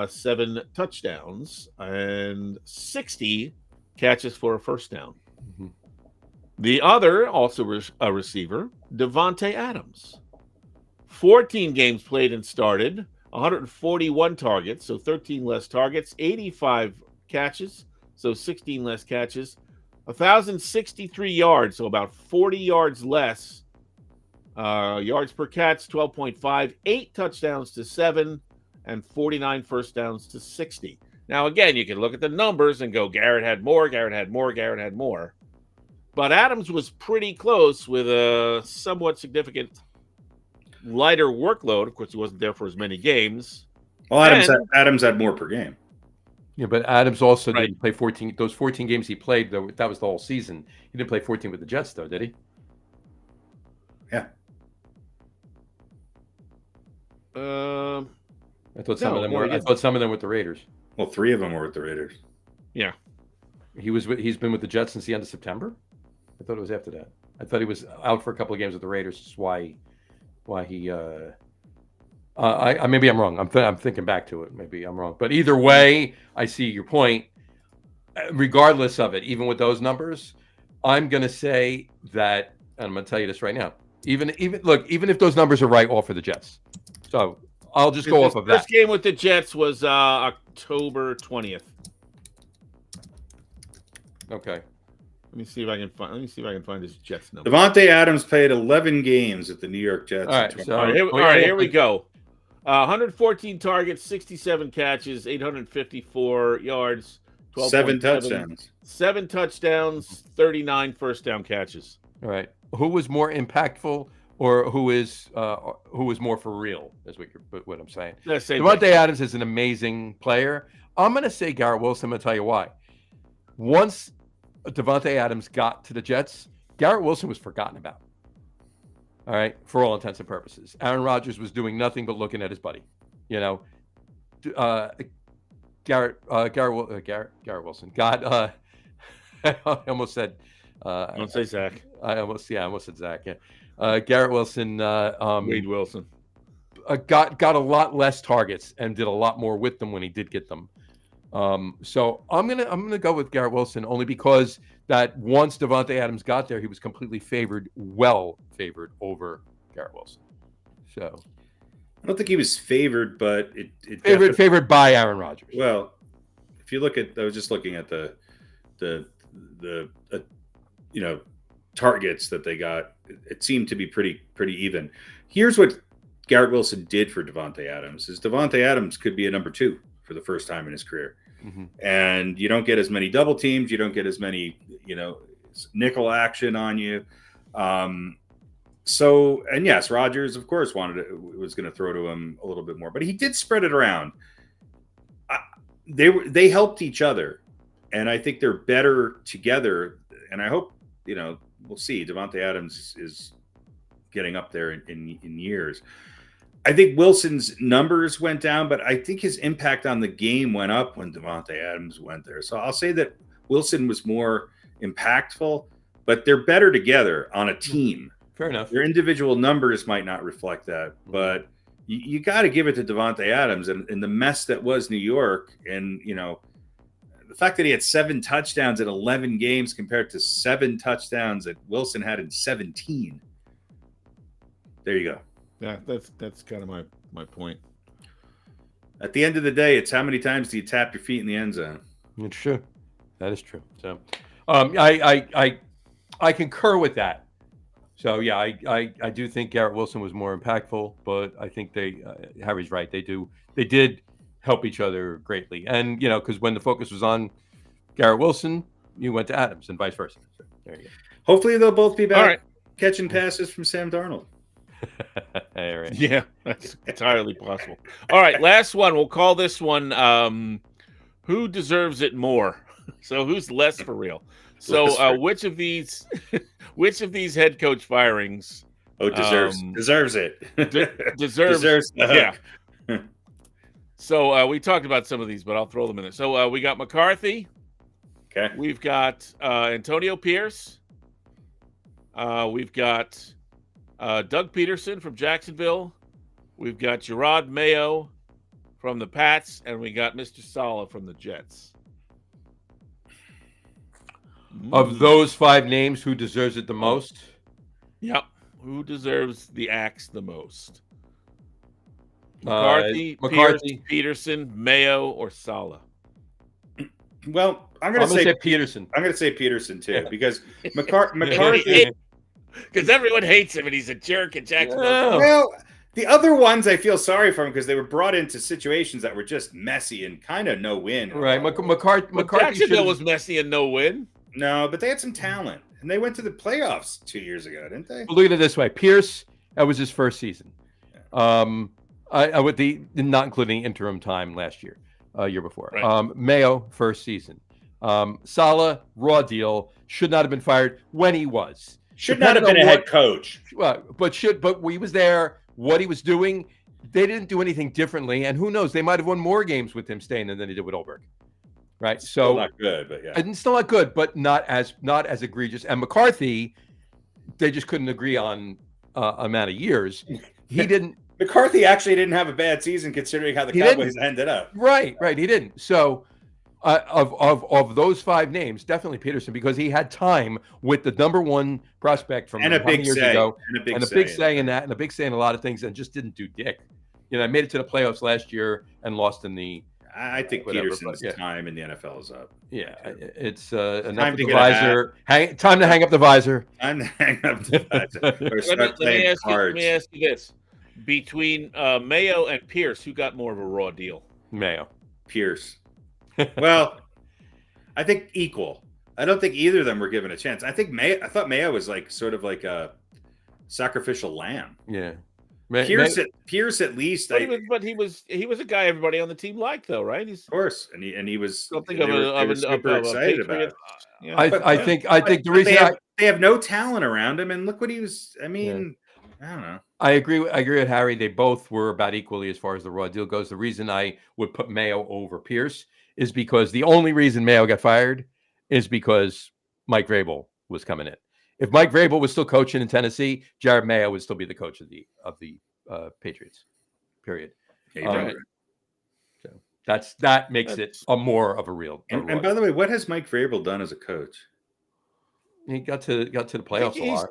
7 touchdowns, and 60 catches for a first down. Mm-hmm. The other, also a receiver, Devontae Adams. 14 games played and started, 141 targets, so 13 less targets, 85 catches, so 16 less catches, 1,063 yards, so about 40 yards less. Yards per catch, 12.5, 8 touchdowns to 7, and 49 first downs to 60. Now, again, you can look at the numbers and go, Garrett had more. But Adams was pretty close with a somewhat significant lighter workload. Of course, he wasn't there for as many games. Well, Adams had more per game. Yeah, but Adams also didn't play 14. Those 14 games he played, though, that was the whole season. He didn't play 14 with the Jets, though, did he? Yeah. I thought some of them were. I thought some of them with the Raiders. Well, 3 of them were with the Raiders. Yeah. He's been with the Jets since the end of September. I thought it was after that. I thought he was out for a couple of games with the Raiders. That's why he. Maybe I'm wrong. I'm thinking back to it. Maybe I'm wrong. But either way, I see your point. Regardless of it, even with those numbers, I'm going to say that, and I'm going to tell you this right now. Even if those numbers are right, all for the Jets. So I'll just go off of that. First game with the Jets was October 20th. Okay. Let me see if I can find his Jets number. Devontae Adams played 11 games at the New York Jets. All right. Here we go. 114 targets, 67 catches, 854 yards, 7 touchdowns. 7 touchdowns, 39 first down catches. All right. Who was more impactful, or who is more for real? Is what I'm saying. Devontae Adams is an amazing player. I'm going to say Garrett Wilson. I'm going to tell you why. Once Devontae Adams got to the Jets, Garrett Wilson was forgotten about. All right, for all intents and purposes, Aaron Rodgers was doing nothing but looking at his buddy. You know, Garrett Wilson got. I almost said. Don't say Zach. I almost said Zach. Yeah, Garrett Wilson. Wade Wilson got a lot less targets and did a lot more with them when he did get them. So I'm gonna go with Garrett Wilson only because that once Devontae Adams got there, he was completely favored over Garrett Wilson. So I don't think he was favored, but it favored by Aaron Rodgers. Well, if you look at, I was just looking at the targets that they got. It seemed to be pretty even. Here's what Garrett Wilson did for Devontae Adams: is Devontae Adams could be a number 2 for the first time in his career. Mm-hmm. And you don't get as many double teams. You don't get as many, nickel action on you. So, and yes, Rodgers, of course, was going to throw to him a little bit more, but he did spread it around. They helped each other, and I think they're better together. And I hope, we'll see. Devontae Adams is getting up there in years. I think Wilson's numbers went down, but I think his impact on the game went up when Devontae Adams went there. So I'll say that Wilson was more impactful, but they're better together on a team. Fair enough. Their individual numbers might not reflect that, but you got to give it to Devontae Adams and the mess that was New York. And, the fact that he had 7 touchdowns in 11 games compared to 7 touchdowns that Wilson had in 17. There you go. Yeah, that's kind of my point. At the end of the day, it's how many times do you tap your feet in the end zone? It's true. That is true. So, I concur with that. So yeah, I do think Garrett Wilson was more impactful, but I think Harry's right. They did help each other greatly, and because when the focus was on Garrett Wilson, you went to Adams, and vice versa. So, there you go. Hopefully, they'll both be back catching passes from Sam Darnold. Right. Yeah, that's entirely possible. All right, last one. We'll call this one who deserves it more. So who's less for real? So which of these head coach firings deserves it. Deserves yeah. So we talked about some of these, but I'll throw them in there. So we got McCarthy. Okay. We've got Antonio Pierce. We've got Doug Peterson from Jacksonville. We've got Gerard Mayo from the Pats, and we got Mr. Saleh from the Jets. Of those 5 names, who deserves it the most? Yep. Who deserves the axe the most? McCarthy, Pierce, Peterson, Mayo, or Saleh? Well, I'm going to say Peterson. I'm going to say Peterson too, because McCarthy. Because everyone hates him and he's a jerk at Jacksonville. Yeah. Well, the other ones I feel sorry for him because they were brought into situations that were just messy and kind of no win. Right. McCarthy Jacksonville was messy and no win. No, but they had some talent, and they went to the playoffs 2 years ago, didn't they? Look at it this way: Pierce, that was his first season. I would not including interim time last year, year before. Right. Mayo, first season. Saleh, raw deal, should not have been fired when he was. Should not have been a head coach. But he was there. What he was doing, they didn't do anything differently, and who knows? They might have won more games with him staying than they did with Olberg. Right, still not good, but yeah, and still not good, but not as egregious. And McCarthy, they just couldn't agree on amount of years. He didn't. McCarthy actually didn't have a bad season considering how the Cowboys ended up. Right, he didn't. So, of those 5 names, definitely Peterson, because he had time with the number 1 prospect from a big years say. ago, and a big say in that, and a big say in a lot of things, and just didn't do dick. I made it to the playoffs last year and lost in the. I think Peterson's time in the NFL is up. Yeah, it's enough of the visor. Time to hang up the visor. Time to hang up the visor. Or start let cards. me ask you this. Between Mayo and Pierce, who got more of a raw deal? Mayo. Pierce. Well, I think equal. I don't think either of them were given a chance. I thought Mayo was like sort of like a sacrificial lamb. Yeah. Pierce at least. But he was a guy everybody on the team liked, though, right? He's of course, and he was something they of were super excited about patriot. it. Yeah. I think the reason they have no talent around him, and look what he was. I mean, I don't know. I agree with Harry. They both were about equally as far as the raw deal goes. The reason I would put Mayo over Pierce is because the only reason Mayo got fired is because Mike Vrabel was coming in. If Mike Vrabel was still coaching in Tennessee, Jared Mayo would still be the coach of the Patriots. Period. Yeah, so that makes it a more of a real. And by the way, what has Mike Vrabel done as a coach? He got to the playoffs a lot.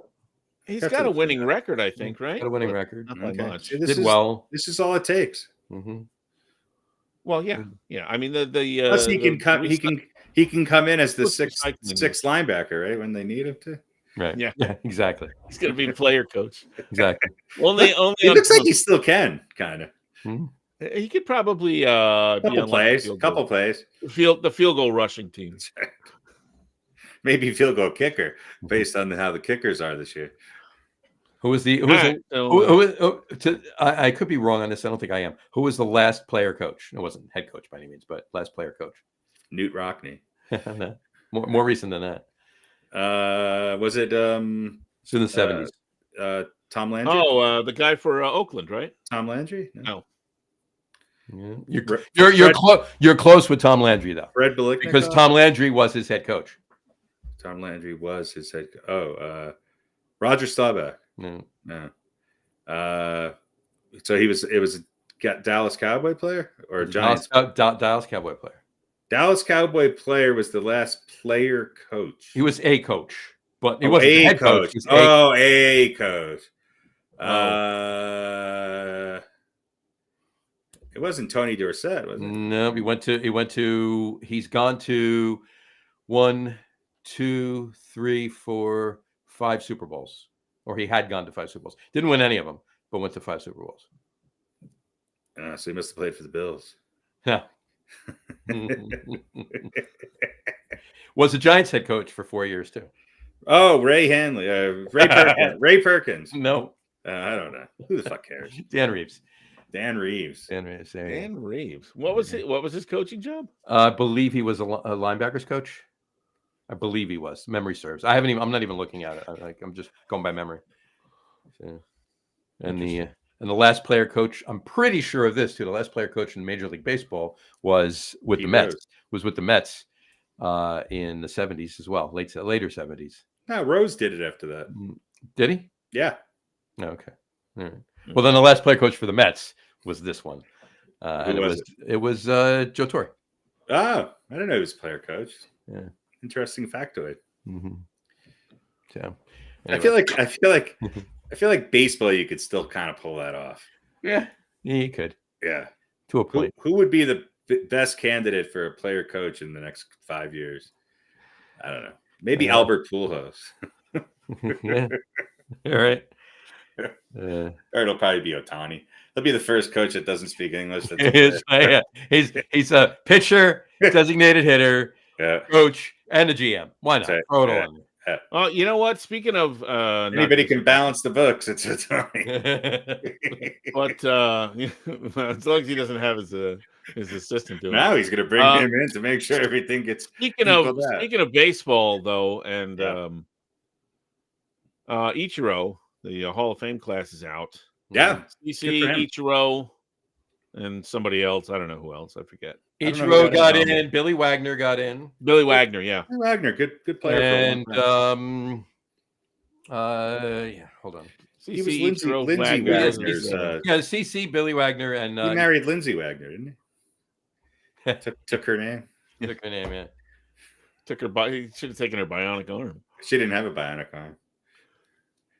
He's got a winning record, I think, right? Got a winning record. Not by much. See, Did well. This is all it takes. Mm-hmm. Well, yeah. I mean, the plus he can come in as the sixth linebacker, right, when they need him to. Right. Yeah. Exactly. He's going to be a player coach. Exactly. Only. It looks like he still can, kind of. Mm-hmm. He could probably couple plays. The field goal rushing team. Maybe field goal kicker, based on how the kickers are this year. I could be wrong on this. I don't think I am. Who was the last player coach? It wasn't head coach by any means, but last player coach. Newt Rockne. more recent than that. Was it? It's in the 70s. Tom Landry. Oh, the guy for Oakland, right? Tom Landry. No. Yeah. You're close with Tom Landry though. Fred Biliknikov? Because Tom Landry was his head coach. Tom Landry was his head. Roger Staubach. No. So it was a Dallas Cowboy player or Giants? Dallas Cowboy player. Dallas Cowboy player was the last player coach. He was a coach, but he wasn't a head coach. coach. A coach. It wasn't Tony Dorsett, was it? No, he's gone to 1, 2, 3, 4, 5 Super Bowls. Or he had gone to 5 Super Bowls. Didn't win any of them, but went to 5 Super Bowls. So he must have played for the Bills. Yeah. Was the Giants head coach for 4 years too. Oh, Ray Hanley. Ray Perkins. Ray Perkins. No. I don't know. Who the fuck cares? Dan Reeves. Dan Reeves. Dan Reeves. What was his coaching job? I believe he was a linebackers coach. I believe he was. Memory serves. I'm not even looking at it. I'm just going by memory. So, and the last player coach, I'm pretty sure of this too. The last player coach in Major League Baseball was with the Mets. Was with the Mets in the 70s as well, later 70s. No, Rose did it after that. Did he? Yeah. Okay. All right. Well, then the last player coach for the Mets was this one, and it was Joe Torre. Oh, I didn't know he was player coach. Yeah. Interesting factoid. Mm-hmm. So, anyway. I feel like baseball, you could still kind of pull that off. Yeah, you could. Yeah, to a point. Who would be the best candidate for a player coach in the next 5 years? I don't know. Maybe Albert Pujols. Yeah. All right. Or it'll probably be Ohtani. He'll be the first coach that doesn't speak English. Yeah. He's a pitcher, designated hitter, coach, and a GM. Why not? Throw it on. Well, you know what? Speaking of anybody can balance the books, it's Ohtani. But as long as he doesn't have his assistant doing now, he's going to bring him in to make sure everything gets. Speaking of baseball, though, and Ichiro, the Hall of Fame class is out. Yeah, CC, Ichiro, and somebody else. I don't know who else. I forget. Ichiro got in. Billy Wagner got in. Billy Wagner, yeah. Billy Wagner, good player. And hold on. He was Lindsay Wagner's. CC, Billy Wagner, and he married Lindsay Wagner, didn't he? took her name. Took her name, yeah. He should have taken her bionic arm. She didn't have a bionic arm.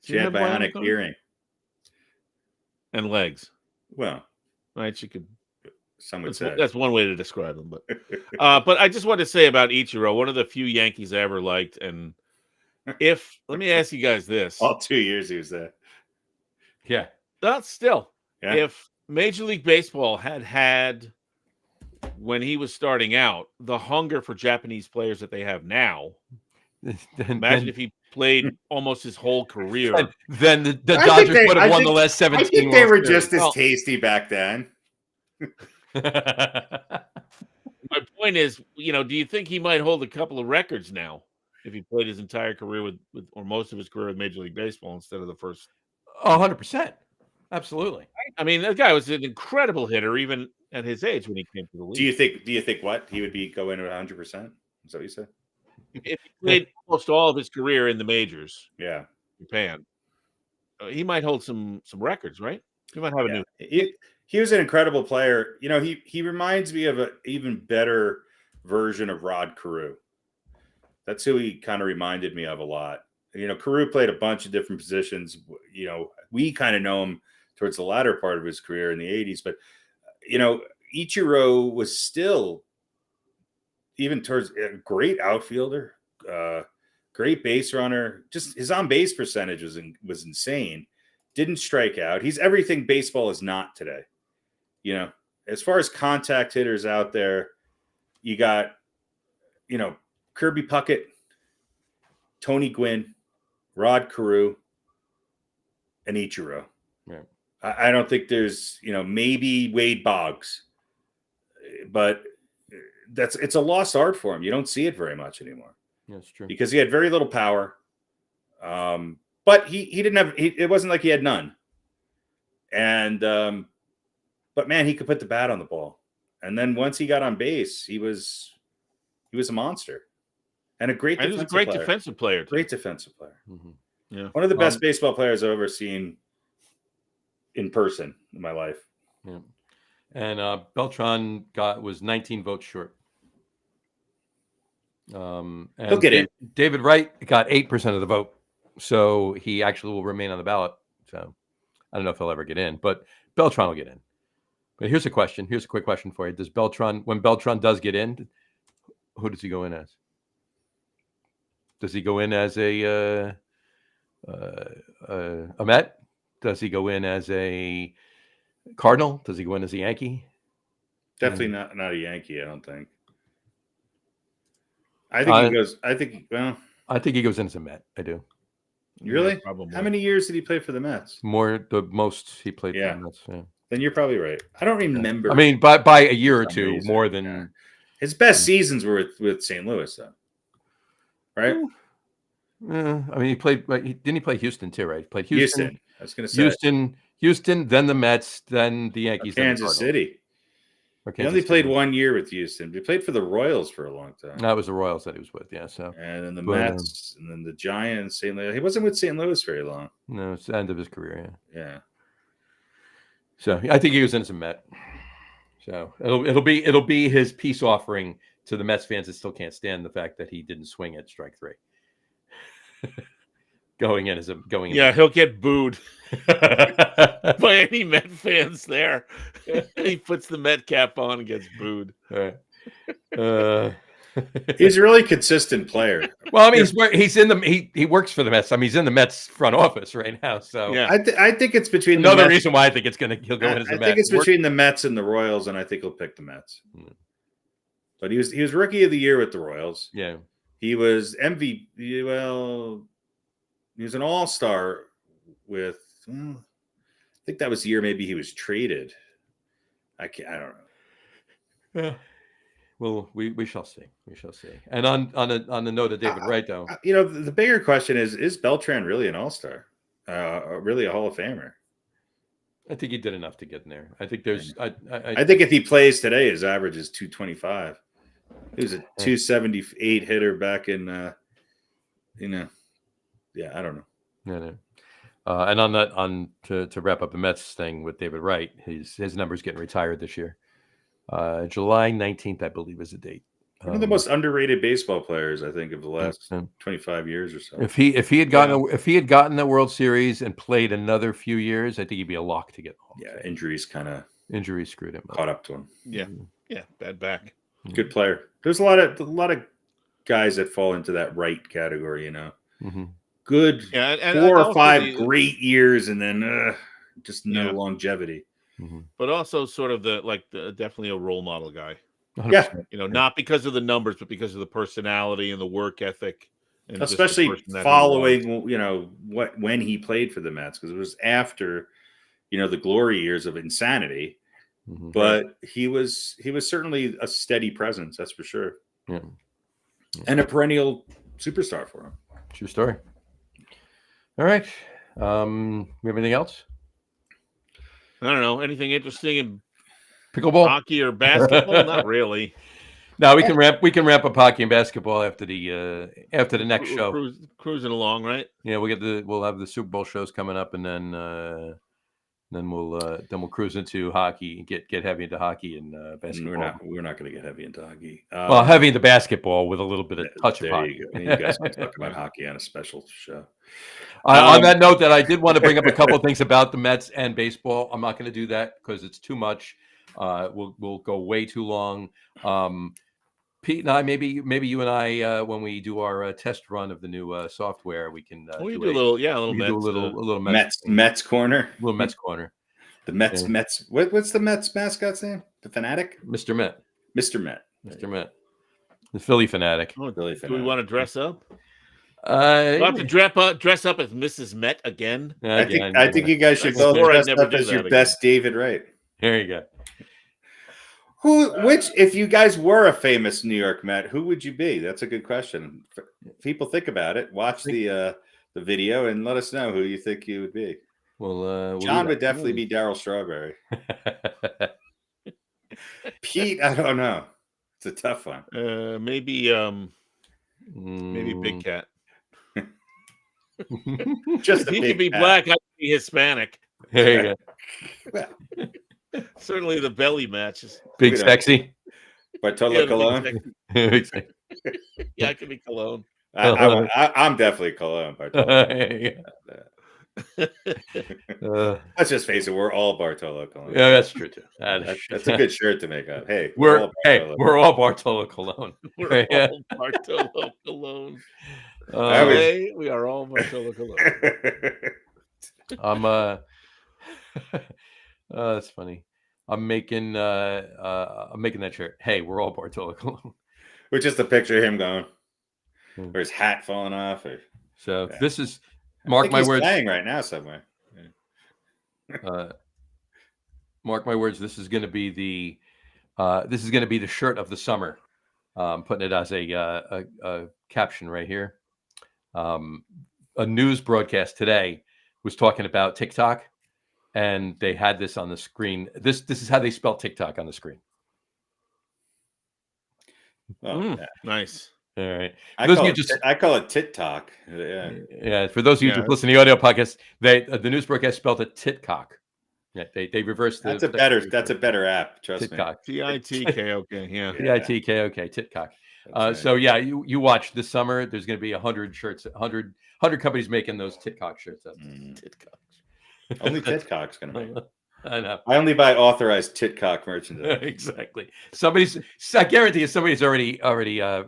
She had bionic hearing and legs. Well, right. She could. Some would say that's one way to describe them. But I just want to say about Ichiro, one of the few Yankees I ever liked. And let me ask you guys this: all 2 years he was there. Yeah. But still, if Major League Baseball had when he was starting out, the hunger for Japanese players that they have now. Imagine if he played almost his whole career. Then the Dodgers would have won the last 17. I think they were World just as Well- tasty back then. Series. My point is, do you think he might hold a couple of records now if he played his entire career with or most of his career with Major League Baseball instead of the first? 100%. Absolutely. I mean, that guy was an incredible hitter even at his age when he came to the league. Do you think what? He would be going to 100%? Is that what you said? If he played almost all of his career in the majors, Yeah. Japan, he might hold some records, right? He might have a new. He was an incredible player. He reminds me of an even better version of Rod Carew. That's who he kind of reminded me of a lot. Carew played a bunch of different positions. We kind of know him towards the latter part of his career in the 80s, but Ichiro was still even towards a great outfielder, great base runner. Just his on base percentage was insane. Didn't strike out. He's everything baseball is not today. As far as contact hitters out there, you got, Kirby Puckett, Tony Gwynn, Rod Carew, and Ichiro. Yeah. I don't think there's, maybe Wade Boggs, but it's a lost art for him. You don't see it very much anymore. That's true. Because he had very little power. But he didn't have, it wasn't like he had none. And, but man, he could put the bat on the ball. And then once he got on base, he was a monster and a great defensive player. Defensive player. Great defensive player. Mm-hmm. Yeah. One of the best baseball players I've ever seen in person in my life. Yeah. And Beltran was 19 votes short. And He'll get in. David Wright got 8% of the vote. So he actually will remain on the ballot. So I don't know if he'll ever get in, but Beltran will get in. But here's a question. Here's a quick question for you. When Beltran does get in, who does he go in as? Does he go in as a Met? Does he go in as a Cardinal? Does he go in as a Yankee? Definitely not a Yankee, I don't think. I think he goes. I think he goes in as a Met. I do. Really? Yeah, probably. How many years did he play for the Mets? The most he played for the Mets. Yeah. Then you're probably right. I don't remember. I mean, by a year or two more than his best seasons were with St. Louis, though. Right? I mean, he played. Didn't he play Houston too? Right? He played Houston. I was going to say Houston, then the Mets, then the Yankees, Kansas City. He only played 1 year with Houston. He played for the Royals for a long time. That was the Royals that he was with, yeah. So and then the Mets, and then the Giants, St. Louis. He wasn't with St. Louis very long. No, it's the end of his career. Yeah. So I think he was in as a Met. So it'll be his peace offering to the Mets fans that still can't stand the fact that he didn't swing at strike three. He'll get booed by any Met fans there. He puts the Met cap on and gets booed. Right. He's a really consistent player. Well, I mean, he works for the Mets. I mean, he's in the Mets front office right now. So yeah, I think it's between another reason why I think he'll go in as a Met. I think it's between the Mets and the Royals, and I think he'll pick the Mets. But he was rookie of the year with the Royals. Yeah, he was MVP. Well, he was an all-star with. I think that was the year maybe he was traded. I don't know. Yeah. Well, we shall see. We shall see. And on the note of David Wright, though, the bigger question is Beltran really an all-star? Really a Hall of Famer? I think he did enough to get in there. I think there's. I think if he plays today, his average is 225. He was a 278 hitter back in. Yeah, I don't know. Yeah. And on that, to wrap up the Mets thing with David Wright, his number's getting retired this year. July 19th, I believe, is the date. One of the most underrated baseball players, I think, of the last 25 years or so. If he had gotten the World Series and played another few years, I think he'd be a lock to get home. Yeah, injuries screwed him up. Caught up to him. Yeah, bad back. Good player. There's a lot of guys that fall into that right category. Mm-hmm. Good 4 or 5 great years, and then just no longevity. Mm-hmm. But also sort of definitely a role model guy. 100%. You know, not because of the numbers, but because of the personality and the work ethic. And just the Especially person that he was. following, you know, when he played for the Mets, because it was after, you know, the glory years of insanity. Mhm. But he was certainly a steady presence, that's for sure, Yeah. and a perennial superstar for him. True story. All right. We have anything else? I don't know. Anything interesting in Pickleball? hockey or basketball? Not really. No, we can ramp up hockey and basketball after the next show. Cruising along, right? Yeah, we'll have the Super Bowl shows coming up, and then we'll cruise into hockey and get heavy into hockey and basketball. We're not going to get heavy into hockey. Well, heavy into basketball with a little bit of touch of There hockey. you go. You guys can talk about hocky on a special show. On that note, that I did want to bring up a couple of things about the Mets and baseball. I'm not going to do that because it's too much. We'll go way too long. Pete and I, maybe you and I, when we do our test run of the new software, we can we do a little Mets corner. A little Mets corner. The Mets. Yeah. Mets. What's the Mets mascot's name? The Fanatic. Mr. Met. Mr. Met. Mr. Met. The Philly Fanatic. Oh, Philly do Fanatic. we want to dress up? We'll have to dress up as Mrs. Met again. I think you guys should both dress up as your best David Wright. There you go. If you guys were a famous New York Met, who would you be? That's a good question. People think about it. Watch the video and let us know who you think you would be. We'll John would definitely be Darryl Strawberry. Pete, I don't know. It's a tough one. Maybe Big Cat. Just he could be black. I could be Hispanic. There you go. Certainly the belly matches. Big sexy. Bartolo Colon. Yeah, I could be Cologne. I'm definitely Cologne. Bartolo. Let's just face it, we're all Bartolo Colon. Yeah, that's true too. That's a good shirt to make up. Hey, we're all Bartolo Colon. We're all Bartolo Colon. We are all Bartolo Colon. That's funny. I'm making that shirt. Hey, we're all Bartolo Colon. With just a picture of him going, or his hat falling off. This is mark my words. Playing right now somewhere. Mark my words. This is going to be the shirt of the summer. Putting it as a caption right here. A news broadcast today was talking about TikTok, and they had this on the screen. This is how they spell TikTok on the screen. Oh, nice. All right. I call it tit talk. Yeah. For those of you just listening to the audio podcast, the news broadcast spelled it titcock. Yeah, they reversed. That's a better app. Trust me. TITKOK. Yeah. TITKOK. Titcock. So yeah, you watch this summer. There's going to be 100 shirts. 100 companies making those Titcock shirts. Titcock. Only Titcock's going to make it. I know. I only buy authorized Titcock merchandise. Exactly. I guarantee you, somebody's already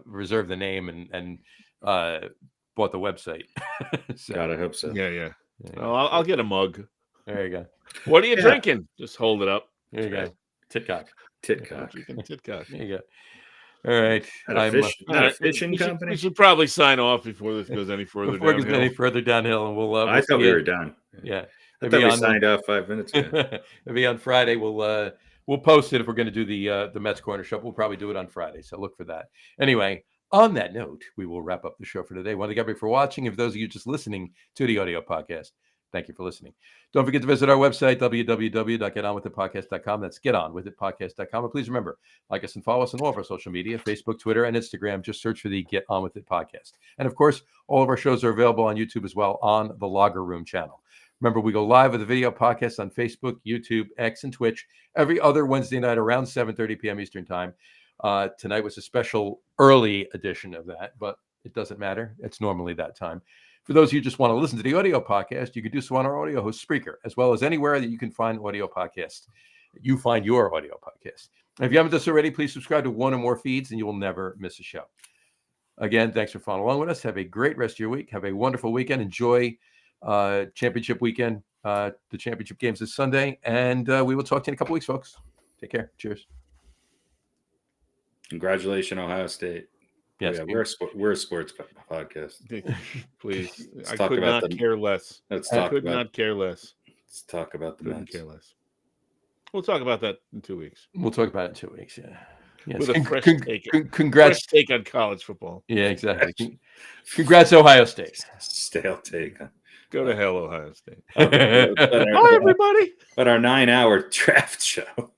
reserved the name and bought the website. God, I hope so. Yeah. Well, I'll get a mug. There you go. What are you drinking? Just hold it up. There you go. Titcock. Titcock. Titcock. There you go. All right. Not a fishing company. We should probably sign off before this goes any further before downhill. it goes any further downhill, and we'll. I thought we were done. Yeah. I thought we signed off 5 minutes ago. Maybe on Friday we'll post it if we're going to do the Mets Corner Show. We'll probably do it on Friday, so look for that. Anyway, on that note, we will wrap up the show for today. I want to thank everybody for watching. If those of you just listening to the audio podcast, thank you for listening. Don't forget to visit our website, www.getonwithitpodcast.com. That's getonwithitpodcast.com. And please remember, like us and follow us on all of our social media, Facebook, Twitter, and Instagram. Just search for the Get On With It podcast. And of course, all of our shows are available on YouTube as well on the Logger Room channel. Remember, we go live with a video podcast on Facebook, YouTube, X, and Twitch every other Wednesday night around 7:30 p.m. Eastern Time. Tonight was a special early edition of that, but it doesn't matter. It's normally that time. For those of you who just want to listen to the audio podcast, you can do so on our audio host Spreaker, as well as anywhere that you can find audio podcasts. You find your audio podcast. And if you haven't done so already, please subscribe to one or more feeds, and you will never miss a show. Again, thanks for following along with us. Have a great rest of your week. Have a wonderful weekend. Enjoy championship weekend. The championship games this Sunday, and we will talk to you in a couple weeks, folks. Take care. Cheers. Congratulations, Ohio State. Yes, Yeah, we're a sports podcast. Please, Let's I talk could about not the- care less. Let's I talk could about. not care less. Let's talk about the Couldn't Mets. care less. We'll talk about that in 2 weeks we'll talk about it in 2 weeks. Yeah. Yes. with a fresh take. Congrats. Fresh take on college football. Yeah, exactly. Congrats, Ohio State. Stale take. Go to hell, Ohio State. But Bye, everybody. our 9-hour draft show.